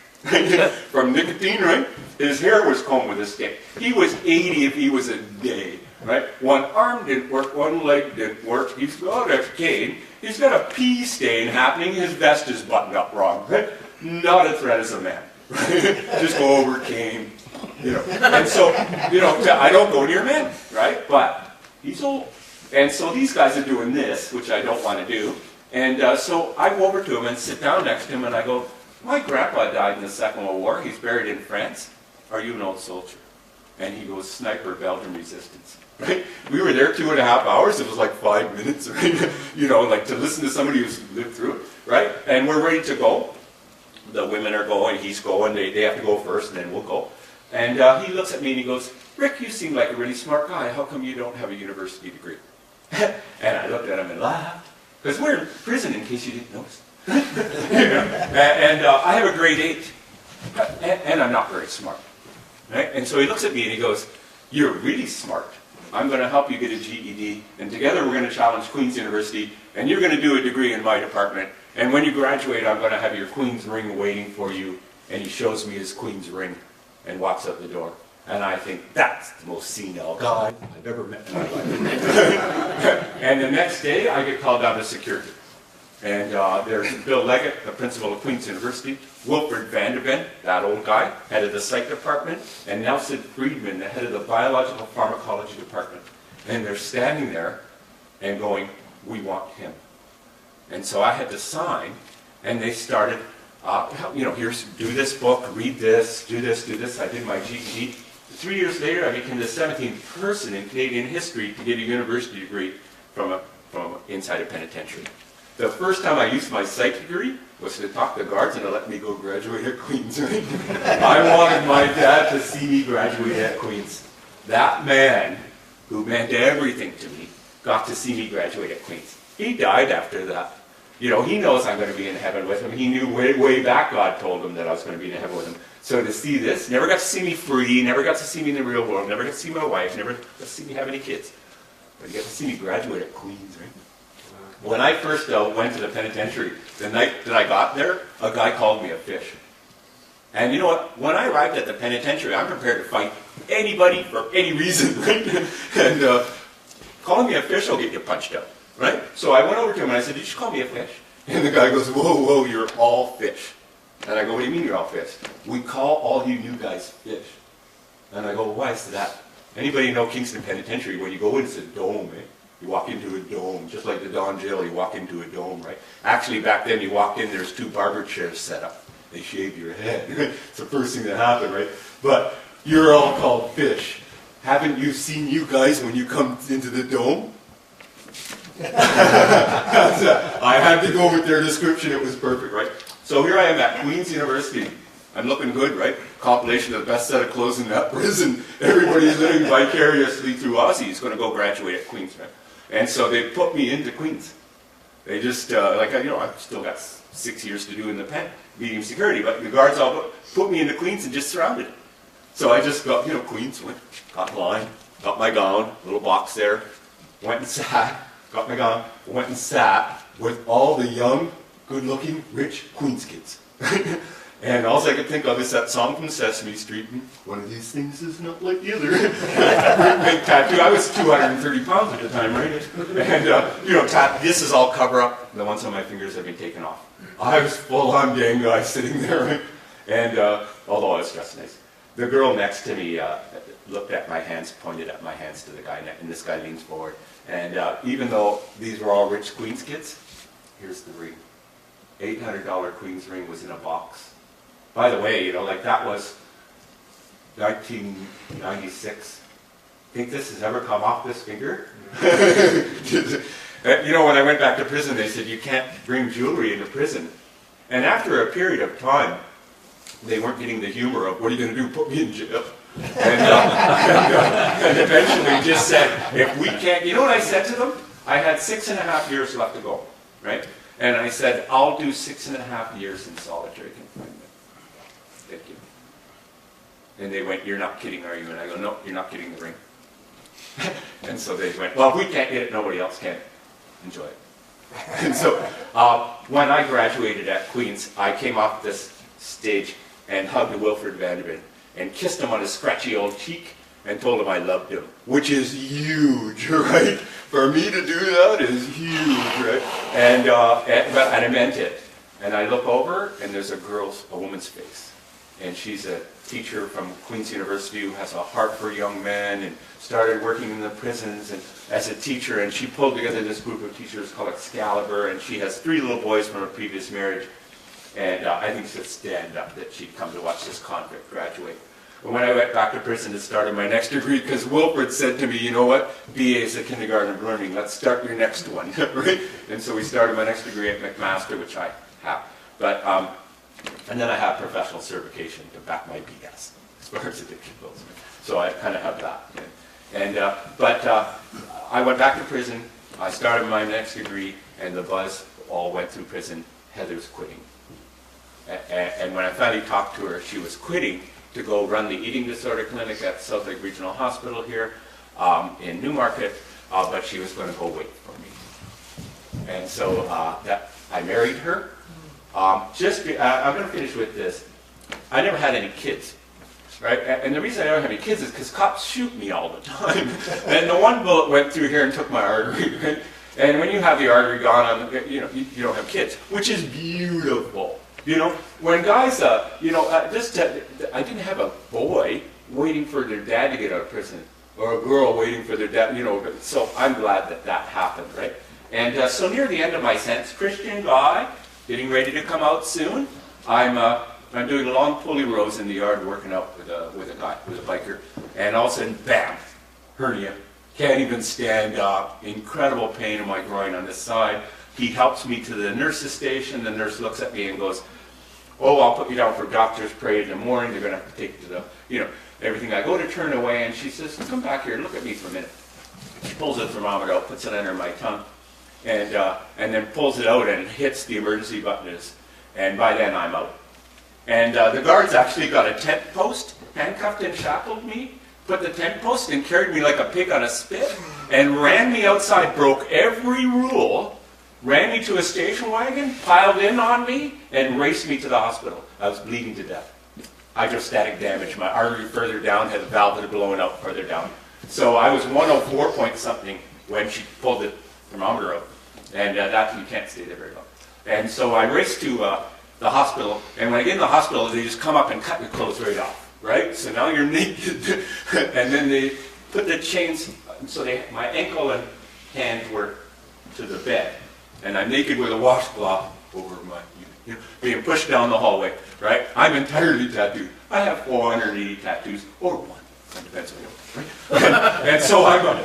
S2: From nicotine, right? His hair was combed with a stick. He was 80 if he was a day, right? One arm didn't work, one leg didn't work. He's got a cane. He's got a pee stain happening. His vest is buttoned up wrong, right? Not a threat as a man, right? Just go over cane, And so, I don't go near men, right? But he's old. And so these guys are doing this, which I don't want to do. And so I go over to him and sit down next to him and I go, "My grandpa died in the Second World War. He's buried in France. Are you an old soldier?" And he goes, "Sniper, Belgian resistance." Right? We were there 2.5 hours. It was like 5 minutes, right? Like to listen to somebody who's lived through it, right? And we're ready to go. the women are going, he's going, they have to go first, and then we'll go. And he looks at me and he goes, Rick, you seem like a really smart guy. How come you don't have a university degree? And I looked at him and laughed. Because we're in prison, in case you didn't notice. And I have a grade 8. And I'm not very smart. Right? And so he looks at me and he goes, you're really smart. I'm going to help you get a GED. And together we're going to challenge Queen's University. And you're going to do a degree in my department. And when you graduate, I'm going to have your Queen's ring waiting for you. And he shows me his Queen's ring and walks out the door. And I think, that's the most senile guy I've ever met in my life. And the next day, I get called down to security. And there's Bill Leggett, the principal of Queen's University, Wilfred Vanderben, that old guy, head of the psych department, and Nelson Friedman, the head of the biological pharmacology department. And they're standing there and going, we want him. And so I had to sign, and they started, here's, do this book, read this, do this, do this. I did my GED. 3 years later, I became the 17th person in Canadian history to get a university degree from inside a penitentiary. The first time I used my psych degree was to talk to guards and to let me go graduate at Queen's. I wanted my dad to see me graduate at Queen's. That man, who meant everything to me, got to see me graduate at Queen's. He died after that. You know, he knows I'm going to be in heaven with him. He knew way back God told him that I was going to be in heaven with him. So to see this, never got to see me free, never got to see me in the real world, never got to see my wife, never got to see me have any kids. But he got to see me graduate at Queen's, right? When I first went to the penitentiary, the night that I got there, a guy called me a fish. And you know what? When I arrived at the penitentiary, I'm prepared to fight anybody for any reason, right? And calling me a fish will get you punched out, right? So I went over to him and I said, did you call me a fish? And the guy goes, whoa, you're all fish. And I go, what do you mean you're all fish? We call all you new guys fish. And I go, why is that? Anybody know Kingston Penitentiary? When you go in, it's a dome, eh? You walk into a dome, just like the Don Jail, you walk into a dome, right? Actually, back then, you walk in, there's 2 barber chairs set up. They shave your head. It's the first thing that happened, right? But you're all called fish. Haven't you seen you guys when you come into the dome? I had to go with their description. It was perfect, right? So here I am at Queen's University. I'm looking good, right? Compilation of the best set of clothes in that prison. Everybody's living vicariously through Aussie. He's going to go graduate at Queen's, right? And so they put me into Queen's. They just, I've still got 6 years to do in the pen, medium security, but the guards all put me into Queen's and just surrounded it. So I just got, Queen's, went, got in line, got my gown, little box there, went and sat, got my gown, went and sat with all the young, good-looking, rich Queen's kids. And all I could think of is that song from Sesame Street, one of these things is not like the other. Big tattoo. I was 230 pounds at the time, right? And, this is all cover up. The ones on my fingers have been taken off. I was full-on gang guy sitting there, right? And, although I was dressed nice. The girl next to me looked at my hands, pointed at my hands to the guy, and this guy leans forward. And even though these were all rich Queen's kids, here's the ring. $800 Queen's ring was in a box. By the way, that was 1996. Think this has ever come off this finger? When I went back to prison, they said, you can't bring jewelry into prison. And after a period of time, they weren't getting the humor of, what are you going to do, put me in jail? And eventually just said, if we can't, you know what I said to them? I had 6.5 years left to go, right? And I said, I'll do 6.5 years in solitary confinement. Thank you. And they went, you're not kidding, are you? And I go, no, you're not getting the ring. And so they went, well, if we can't get it, nobody else can. Enjoy it. And so when I graduated at Queen's, I came off this stage and hugged Wilfred Vanderben and kissed him on his scratchy old cheek and told him I loved him, which is huge, right? For me to do that is huge, right? And I meant it. And I look over, and there's a woman's face. And she's a teacher from Queen's University who has a heart for young men and started working in the prisons and as a teacher. And she pulled together this group of teachers called Excalibur, and she has 3 little boys from a previous marriage. And I think she'd stand up that she'd come to watch this convict graduate. And when I went back to prison to start my next degree, because Wilfred said to me, you know what, BA is a kindergarten of learning, let's start your next one, right? And so we started my next degree at McMaster, which I have. But And then I have professional certification to back my BS as far as addiction goes. So I kind of have that. But I went back to prison. I started my next degree, and the buzz all went through prison. Heather's quitting. And when I finally talked to her, she was quitting to go run the eating disorder clinic at South Lake Regional Hospital here in Newmarket, but she was going to go wait for me. And so I married her. I'm going to finish with this. I never had any kids. Right? And the reason I don't have any kids is because cops shoot me all the time. And the one bullet went through here and took my artery. Right? And when you have the artery gone, you don't have kids, which is beautiful. When guys, I didn't have a boy waiting for their dad to get out of prison, or a girl waiting for their dad, so I'm glad that happened, right? And so near the end of my sentence, Christian guy, getting ready to come out soon, I'm doing long pulley rows in the yard working out with a biker, and all of a sudden, bam, hernia. Can't even stand up. Incredible pain in my groin on this side. He helps me to the nurse's station. The nurse looks at me and goes, "Oh, I'll put you down for doctor's parade in the morning. They're going to have to take you to the, everything." I go to turn away, and she says, "Come back here. Look at me for a minute." She pulls the thermometer out, puts it under my tongue, and then pulls it out and hits the emergency button. And by then, I'm out. And the guards actually got a tent post, handcuffed and shackled me, put the tent post and carried me like a pig on a spit, and ran me outside, broke every rule, ran me to a station wagon, piled in on me, and raced me to the hospital. I was bleeding to death. Hydrostatic damage. My artery further down had a valve that had blown out further down. So I was 104 point something when she pulled the thermometer out. And that you can't stay there very long. And so I raced to the hospital, and when I get in the hospital, they just come up and cut your clothes right off, right? So now you're naked. And then they put the chains, so my ankle and hand were to the bed, and I'm naked with a washcloth over my, being pushed down the hallway, right? I'm entirely tattooed. I have 480 tattoos, or one. It depends on you. Right? And so I'm going,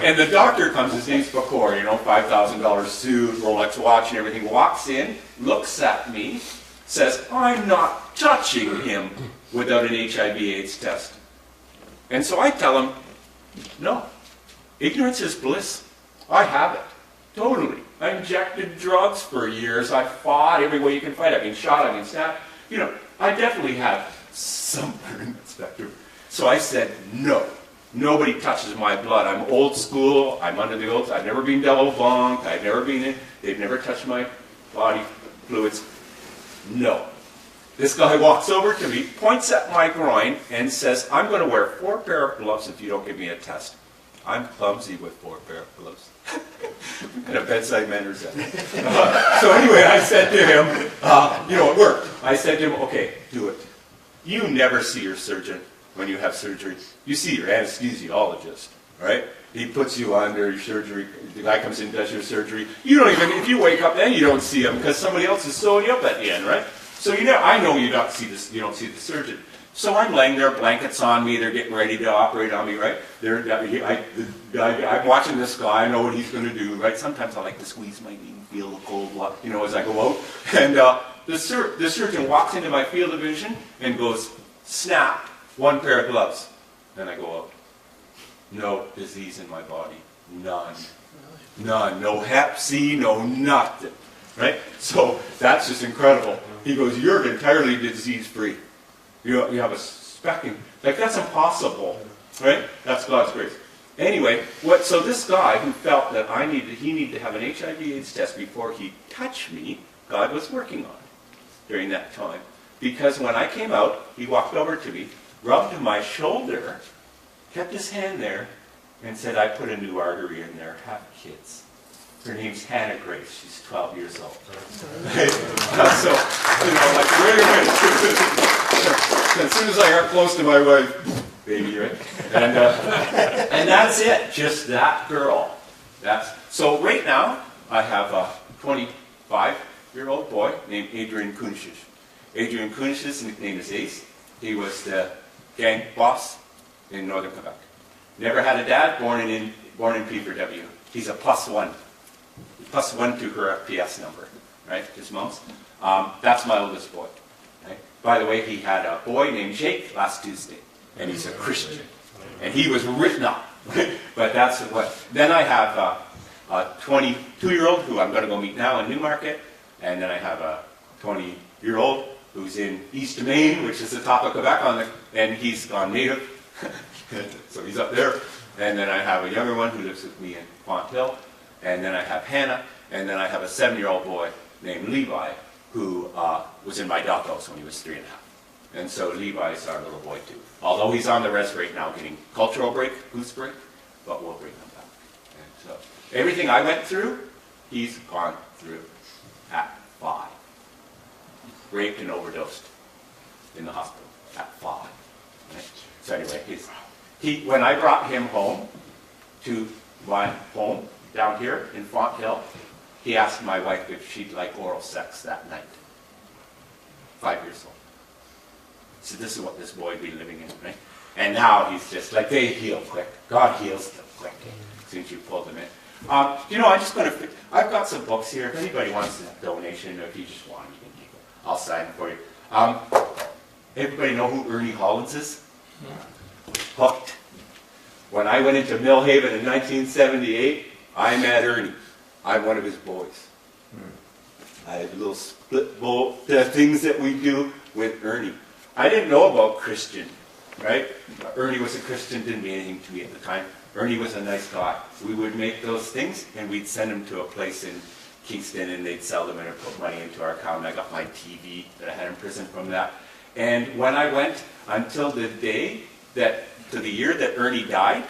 S2: and the doctor comes, his name's Bakor, $5,000 suit, Rolex watch and everything, walks in, looks at me, says, "I'm not touching him without an HIV/AIDS test." And so I tell him, "No, ignorance is bliss. I have it, totally. I injected drugs for years. I fought every way you can fight. I've been shot, I've been stabbed. I definitely have somewhere in that spectrum." So I said, "No, nobody touches my blood. I'm old school. I'm under the old. I've never been double bonked. I've never been in. They've never touched my body fluids. No." This guy walks over to me, points at my groin, and says, "I'm going to wear 4 pair of gloves if you don't give me a test." I'm clumsy with 4 pair of gloves. What kind of bedside manners is that? So anyway, I said to him, it worked. I said to him, "Okay, do it. You never see your surgeon when you have surgery. You see your anesthesiologist, right? He puts you under your surgery. The guy comes in and does your surgery. You don't even, if you wake up then, you don't see him because somebody else is sewing you up at the end, right? So I know you don't see this. You don't see the surgeon. So I'm laying there, blankets on me. They're getting ready to operate on me, right? I'm watching this guy. I know what he's going to do, right? Sometimes I like to squeeze my knee and feel the cold blood, as I go out. And the surgeon walks into my field of vision and goes, "Snap, 1 pair of gloves." And I go out. No disease in my body. None. None. No hep C, no nothing. Right? So that's just incredible. He goes, "You're entirely disease-free. You have a specking." Like, that's impossible. Right? That's God's grace. Anyway, so this guy who felt that he needed to have an HIV/AIDS test before he touched me, God was working on during that time. Because when I came out, he walked over to me, rubbed my shoulder, kept his hand there, and said, "I put a new artery in there. Have kids." Her name's Hannah Grace. She's 12 years old. So, as soon as I got close to my wife, baby, right? And that's it. Just that girl. So right now, I have a 25-year-old boy named Adrian Kunshish. Adrian Kunsh's nickname is Ace. He was the gang boss in northern Quebec. Never had a dad, born in P for W. He's a +1. +1 to her FPS number, right? His mom's. That's my oldest boy. By the way, he had a boy named Jake last Tuesday, and he's a Christian. And he was written up. But that's what. Then I have a 22-year-old who I'm going to go meet now in Newmarket. And then I have a 20-year-old who's in East Maine, which is the top of Quebec, and he's gone native. So he's up there. And then I have a younger one who lives with me in Fonthill. And then I have Hannah. And then I have a 7-year-old boy named Levi who was in my doghouse when he was 3 and a half. And so Levi's our little boy too. Although he's on the res right now getting cultural break, goose break, but we'll bring him back. And so everything I went through, he's gone through at 5. Raped and overdosed in the hospital at 5. Right? So anyway, when I brought him home to my home down here in Fonthill, he asked my wife if she'd like oral sex that night. 5 years old. So this is what this boy would be living in, right? And now he's just like, they heal quick. God heals them quick since you pulled them in. I've got some books here. If anybody wants a donation, or if you just want, you can keep it. I'll sign it for you. Everybody know who Ernie Hollins is? Hooked. When I went into Millhaven in 1978, I met Ernie. I'm one of his boys. I had little split bowl things that we do with Ernie. I didn't know about Christian, right? Ernie was a Christian, didn't mean anything to me at the time. Ernie was a nice guy. We would make those things, and we'd send them to a place in Kingston, and they'd sell them and put money into our account. And I got my TV that I had in prison from that. And when I went, until the day that, to the year that Ernie died,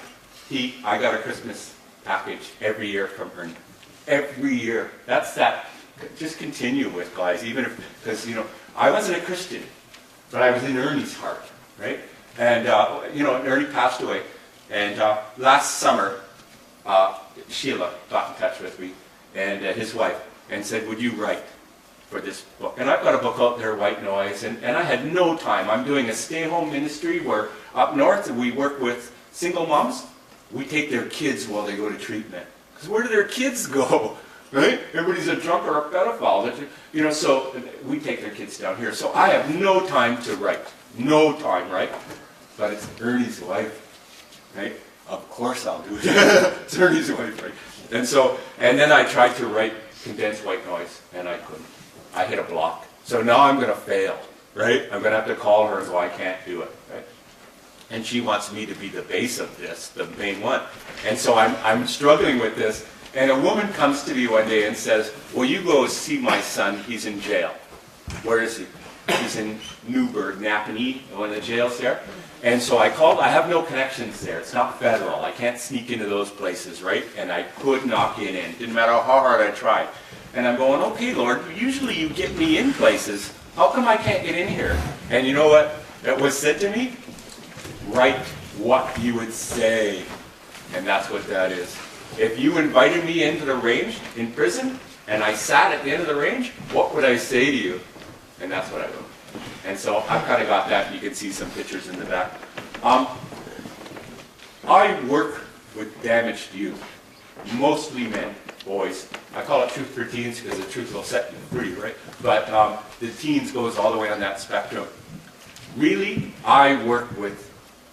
S2: I got a Christmas package every year from Ernie. Every year. That's that. Just continue with, guys, even if, because, I wasn't a Christian. But I was in Ernie's heart, right? And, Ernie passed away. And last summer, Sheila got in touch with me and his wife and said, would you write for this book? And I've got a book out there, White Noise, and I had no time. I'm doing a stay-home ministry where up north we work with single moms. We take their kids while they go to treatment. Because where do their kids go? Right? Everybody's a drunk or a pedophile. So we take their kids down here. So I have no time to write. No time, right? But it's Ernie's wife, right? Of course I'll do it. It's Ernie's wife, right? And then I tried to write condensed White Noise, and I couldn't. I hit a block. So now I'm going to fail, right? I'm going to have to call her and go, I can't do it, right? And she wants me to be the base of this, the main one. And so I'm struggling with this. And a woman comes to me one day and says, well, you go see my son. He's in jail. Where is he? He's in Newburgh, Napanee, one of the jails there. And so I called. I have no connections there. It's not federal. I can't sneak into those places, right? And I could not get in. Didn't matter how hard I tried. And I'm going, okay, Lord, usually you get me in places. How come I can't get in here? And you know what? It was said to me, write what you would say. And that's what that is. If you invited me into the range in prison, and I sat at the end of the range, what would I say to you? And that's what I wrote. And so I've kind of got that. You can see some pictures in the back. I work with damaged youth, mostly men, boys. I call it Truth for Teens because the truth will set you free, right? But the teens goes all the way on that spectrum. Really, I work with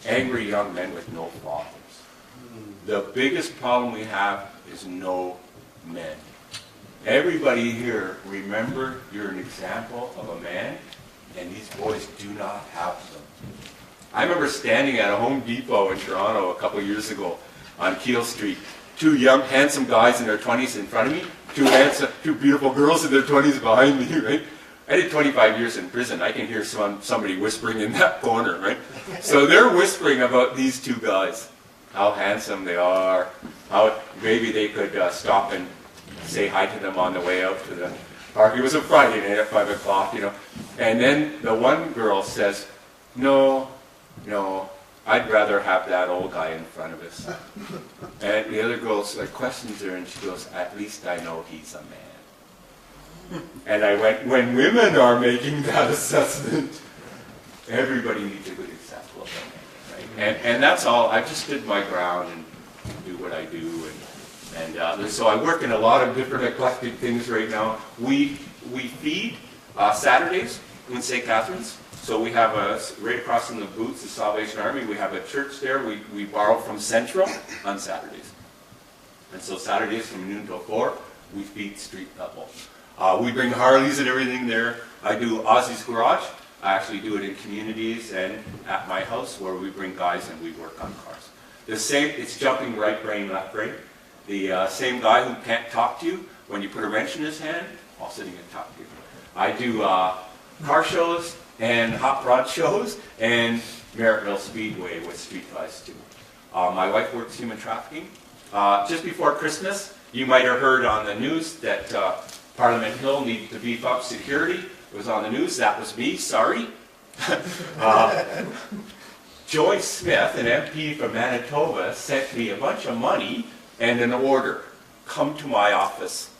S2: angry young men with no fathers. The biggest problem we have is no men. Everybody here, remember you're an example of a man, and these boys do not have them. I remember standing at a Home Depot in Toronto a couple years ago on Keele Street. 2 young, handsome guys in their 20s in front of me, 2 beautiful girls in their 20s behind me, right? I did 25 years in prison. I can hear somebody whispering in that corner, right? So they're whispering about these 2 guys. How handsome they are, how maybe they could stop and say hi to them on the way out to the park. It was a Friday night at 5 o'clock, And then the one girl says, no, I'd rather have that old guy in front of us. And the other girl questions her, and she goes, at least I know he's a man. And I went, when women are making that assessment, everybody needs a good example of that. And that's all. I just stood my ground and do what I do. And so I work in a lot of different eclectic things right now. We feed Saturdays in St. Catharines. So we have right across from the booths, the Salvation Army, we have a church there. We borrow from Central on Saturdays. And so Saturdays from noon till 4, we feed street level. We bring Harleys and everything there. I do Ozzy's Garage. I actually do it in communities and at my house where we bring guys and we work on cars. It's jumping right brain, left brain. The same guy who can't talk to you, when you put a wrench in his hand, I'll sit and talk to you. I do car shows and hot rod shows and Merrittville Speedway with street guys too. My wife works human trafficking. Just before Christmas, you might have heard on the news that Parliament Hill needed to beef up security. It was on the news. That was me. Sorry. Joy Smith, an MP from Manitoba, sent me a bunch of money and an order. Come to my office.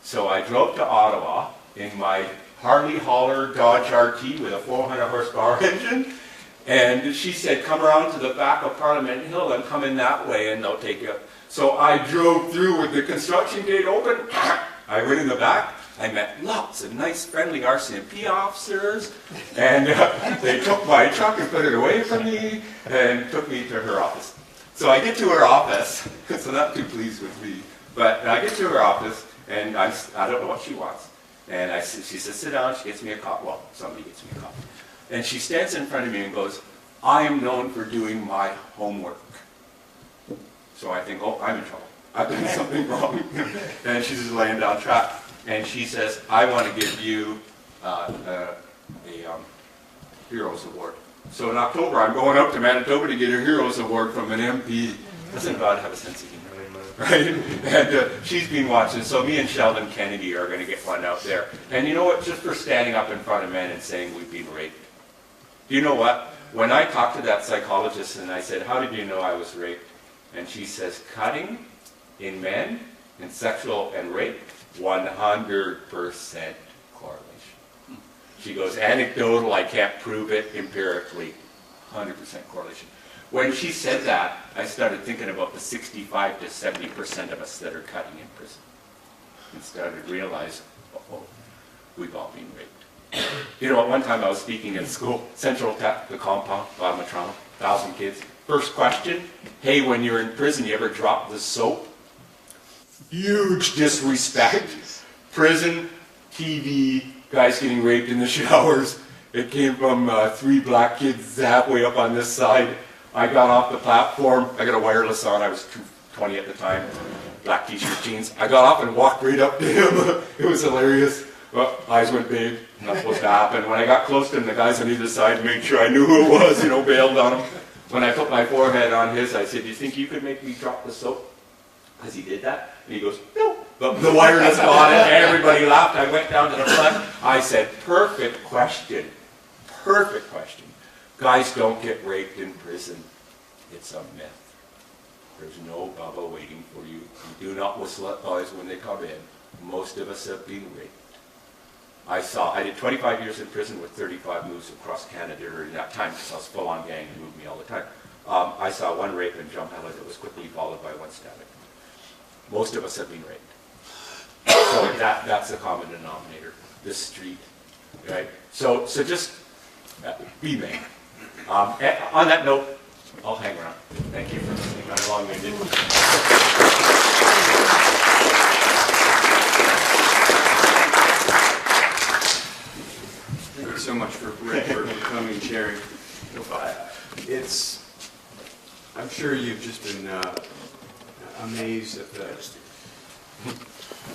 S2: So I drove to Ottawa in my Harley Hauler Dodge RT with a 400 horsepower engine. And she said, come around to the back of Parliament Hill and come in that way and they'll take you. So I drove through with the construction gate open. I went in the back. I met lots of nice, friendly RCMP officers. And they took my truck and put it away from me and took me to her office. So I get to her office, so not too pleased with me. But I get to her office and I don't know what she wants. And she says, sit down. She gets me a coffee. Well, somebody gets me a coffee. And she stands in front of me and goes, I am known for doing my homework. So I think, oh, I'm in trouble. I've done something wrong. And she's just laying down track. And she says, I want to give you a Heroes Award. So in October, I'm going up to Manitoba to get a Heroes Award from an MP. Doesn't God have a sense of humor? Right? And she's been watching. So me and Sheldon Kennedy are going to get one out there. And you know what? Just for standing up in front of men and saying we've been raped. You know what? When I talked to that psychologist and I said, how did you know I was raped? And she says, cutting in men and sexual and rape, 100% correlation. She goes, anecdotal, I can't prove it empirically, 100% correlation. When she said that, I started thinking about the 65 to 70% of us that are cutting in prison. And started to realize, oh, we've all been raped. You know, at one time I was speaking in school, Central Tech, the compound, bottom of Toronto, 1,000 kids. First question, hey, when you're in prison, you ever drop the soap? Huge disrespect. Prison, TV, guys getting raped in the showers. It came from 3 black kids halfway up on this side. I got off the platform. I got a wireless on. I was 20 at the time. Black t-shirt, jeans. I got off and walked right up to him. It was hilarious. Well, eyes went big. Not supposed to happen. When I got close to him, the guys on either side made sure I knew who it was, you know, bailed on him. When I put my forehead on his, I said, do you think you could make me drop the soap? Because he did that. And he goes, no. The wireless got it. Everybody laughed. I went down to the front. I said, perfect question. Perfect question. Guys don't get raped in prison. It's a myth. There's no Bubba waiting for you. You do not whistle at guys when they come in. Most of us have been raped. I did 25 years in prison with 35 moves across Canada during that time because I was full on gang and moved me all the time. I saw one rape and jump out that was quickly followed by one stabbing. Most of us have been raped. So that's the common denominator, this street, right? So just be man. On that note, I'll hang around. Thank you for listening. I'm long-winded.
S1: Thank you so much for Rick for coming and sharing. I'm sure you've just been amazed at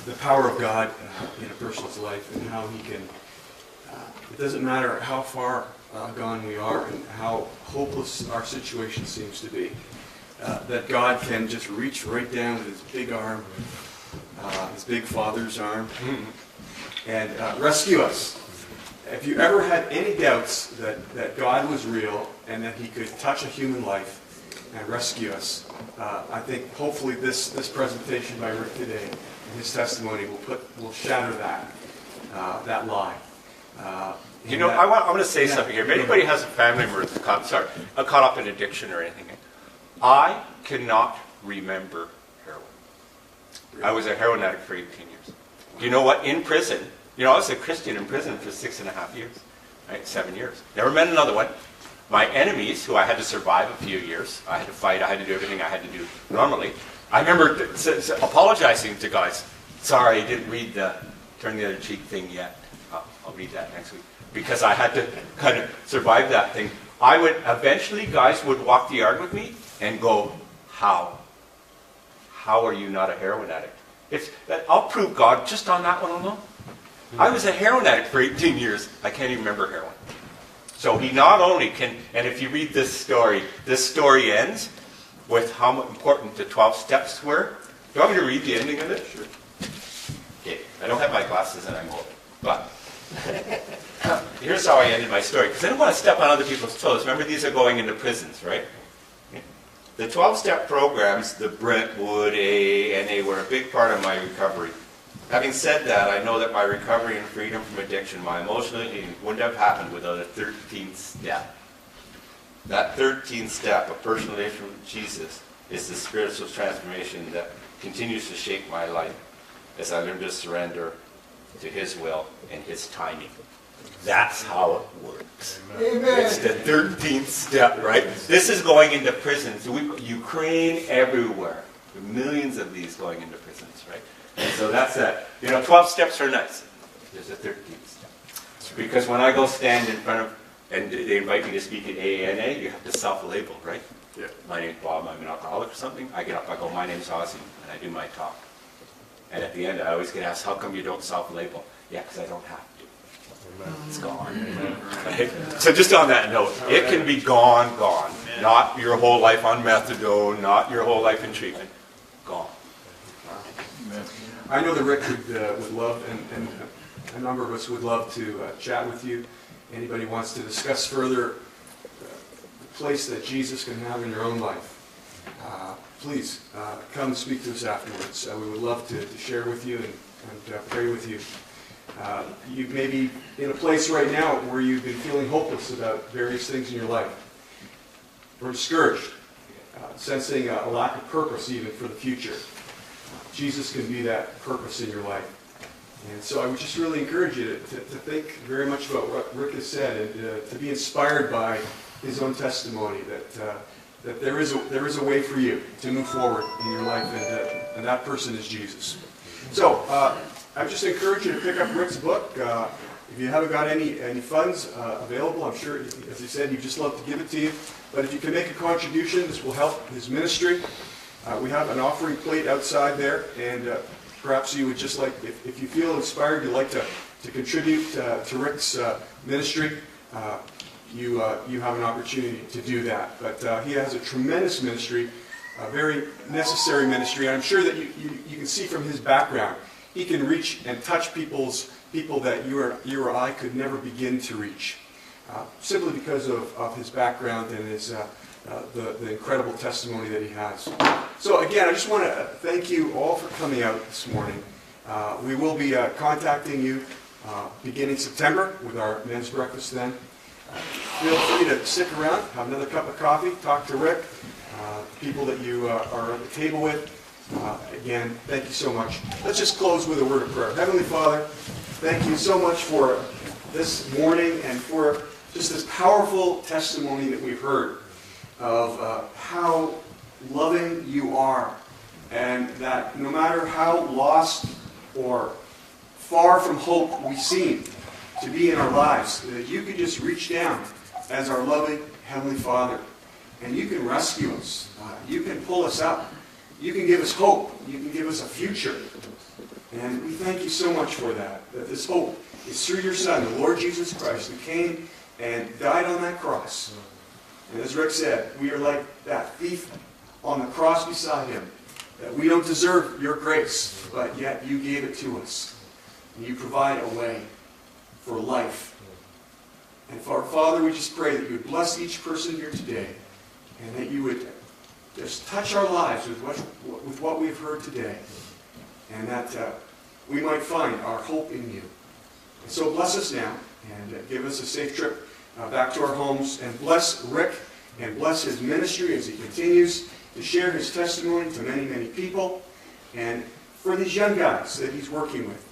S1: the power of God in a person's life and how he can, it doesn't matter how far gone we are and how hopeless our situation seems to be, that God can just reach right down with his big arm, his big father's arm, and rescue us. If you ever had any doubts that God was real and that he could touch a human life and rescue us, I think hopefully this presentation by Rick today and his testimony will shatter that lie.
S2: You know, I want to say something here. If anybody has a family member that's caught up in addiction or anything, I cannot remember heroin. I was a heroin addict for 18 years. You know what? In prison, you know, I was a Christian in prison for 6.5 years. right? 7 years. Never met another one. My enemies, who I had to survive a few years, I had to fight, I had to do everything I had to do normally. I remember apologizing to guys. Sorry, I didn't read the turn the other cheek thing yet. I'll read that next week. Because I had to kind of survive that thing. I would, eventually guys would walk the yard with me and go, how? How are you not a heroin addict? I'll prove God just on that one alone. I was a heroin addict for 18 years. I can't even remember heroin. So he not only can, and if you read this story ends with how important the 12 steps were. Do you want me to read the ending of it? Sure. Okay, I don't have my glasses and I'm old. But here's how I ended my story. Because I don't want to step on other people's toes. Remember, these are going into prisons, right? The 12-step programs, the Brentwood, AA, and NA were a big part of my recovery. Having said that, I know that my recovery and freedom from addiction, my emotional eating, wouldn't have happened without a 13th step. That 13th step, a personal relationship with Jesus, is the spiritual transformation that continues to shape my life as I learn to surrender to His will and His timing. That's how it works. Amen. It's the 13th step, right? This is going into prisons. Ukraine, everywhere. There are millions of these going into prisons, right? And so that's that. 12 steps are nice. There's a 13th step. Because when I go stand in front of, and they invite me to speak at AANA, you have to self-label, right? Yeah. My name's Bob, I'm an alcoholic or something. I get up, I go, my name's Ozzy, and I do my talk. And at the end, I always get asked, how come you don't self-label? Yeah, because I don't have to. It's gone. Right? So just on that note, it can be gone. Amen. Not your whole life on methadone, not your whole life in treatment. Gone.
S1: Amen. I know that Rick would love, and a number of us would love to chat with you. Anybody wants to discuss further the place that Jesus can have in your own life, please come and speak to us afterwards. We would love to share with you and pray with you. You may be in a place right now where you've been feeling hopeless about various things in your life, or discouraged, sensing a lack of purpose even for the future. Jesus can be that purpose in your life. And so I would just really encourage you to think very much about what Rick has said, and to be inspired by his own testimony that there is a way for you to move forward in your life, and that person is Jesus. So I would just encourage you to pick up Rick's book. If you haven't got any funds available, I'm sure, as he said, he'd just love to give it to you. But if you can make a contribution, this will help his ministry. We have an offering plate outside there, and perhaps you would just like, if you feel inspired, you'd like to contribute to Rick's ministry, you have an opportunity to do that. But he has a tremendous ministry, a very necessary ministry. I'm sure that you can see from his background, he can reach and touch people that you or I could never begin to reach, simply because of his background and his the incredible testimony that he has. So again, I just want to thank you all for coming out this morning. We will be contacting you beginning September with our men's breakfast then. Feel free to stick around, have another cup of coffee, talk to Rick, people that you are at the table with. Again, thank you so much. Let's just close with a word of prayer. Heavenly Father, thank you so much for this morning and for just this powerful testimony that we've heard of how loving you are, and that no matter how lost or far from hope we seem to be in our lives, that you can just reach down as our loving Heavenly Father, and you can rescue us. You can pull us up. You can give us hope. You can give us a future. And we thank you so much for that this hope is through your Son, the Lord Jesus Christ, who came and died on that cross. And as Rick said, we are like that thief on the cross beside him, that we don't deserve your grace, but yet you gave it to us. And you provide a way for life. And for our Father, we just pray that you would bless each person here today, and that you would just touch our lives with what we've heard today, and that we might find our hope in you. And so bless us now, and give us a safe trip back to our homes, and bless Rick, and bless his ministry as he continues to share his testimony to many, many people, and for these young guys that he's working with,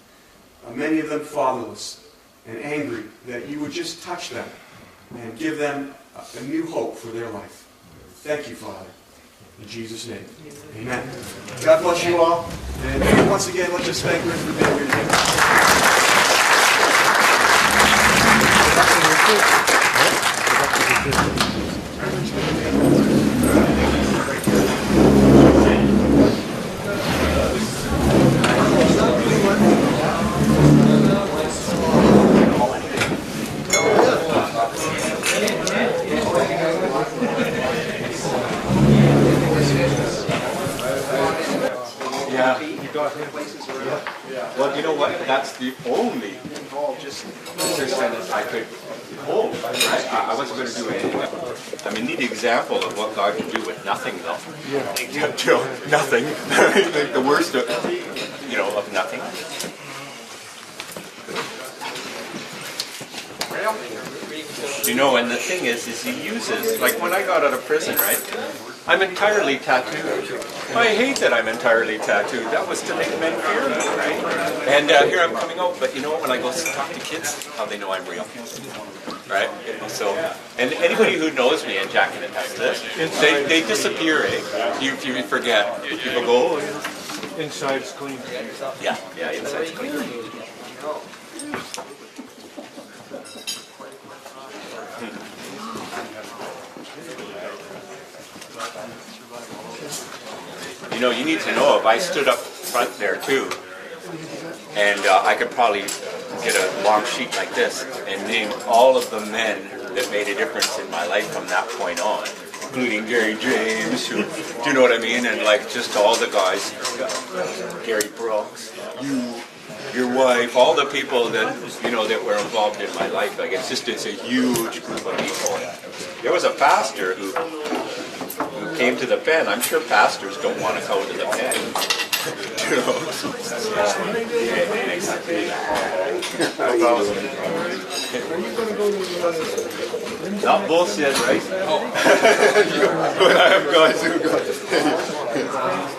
S1: many of them fatherless, and angry, that you would just touch them and give them a new hope for their life. Thank you, Father. In Jesus' name, amen. God bless you all. And once again, let's just thank Rick for being here today.
S2: Yeah. Well, you know what? That's the only assistance I could hold. Right? I wasn't going to do anything. I'm a neat example of what God can do with nothing, though. Yeah. Nothing. Like the worst of, of nothing. And the thing is he uses, like when I got out of prison, right? I'm entirely tattooed. I hate that I'm entirely tattooed. That was to make men fear me, right? And here I'm coming out, but you know what? When I go talk to kids, how they know I'm real, right? So, and anybody who knows me, and Jack can attest to this, they disappear, eh? You forget. People go, oh,
S3: Inside's clean.
S2: yeah, inside's clean. You need to know, if I stood up front there too, and I could probably get a long sheet like this and name all of the men that made a difference in my life from that point on, including Gary James, do you know what I mean? And like just all the guys, Gary Brooks, your wife, all the people that, that were involved in my life. Like it's a huge group of people. There was a pastor who came to the pen. I'm sure pastors don't want to go to the pen. Not bullshit, right? Oh. When I have guys who go.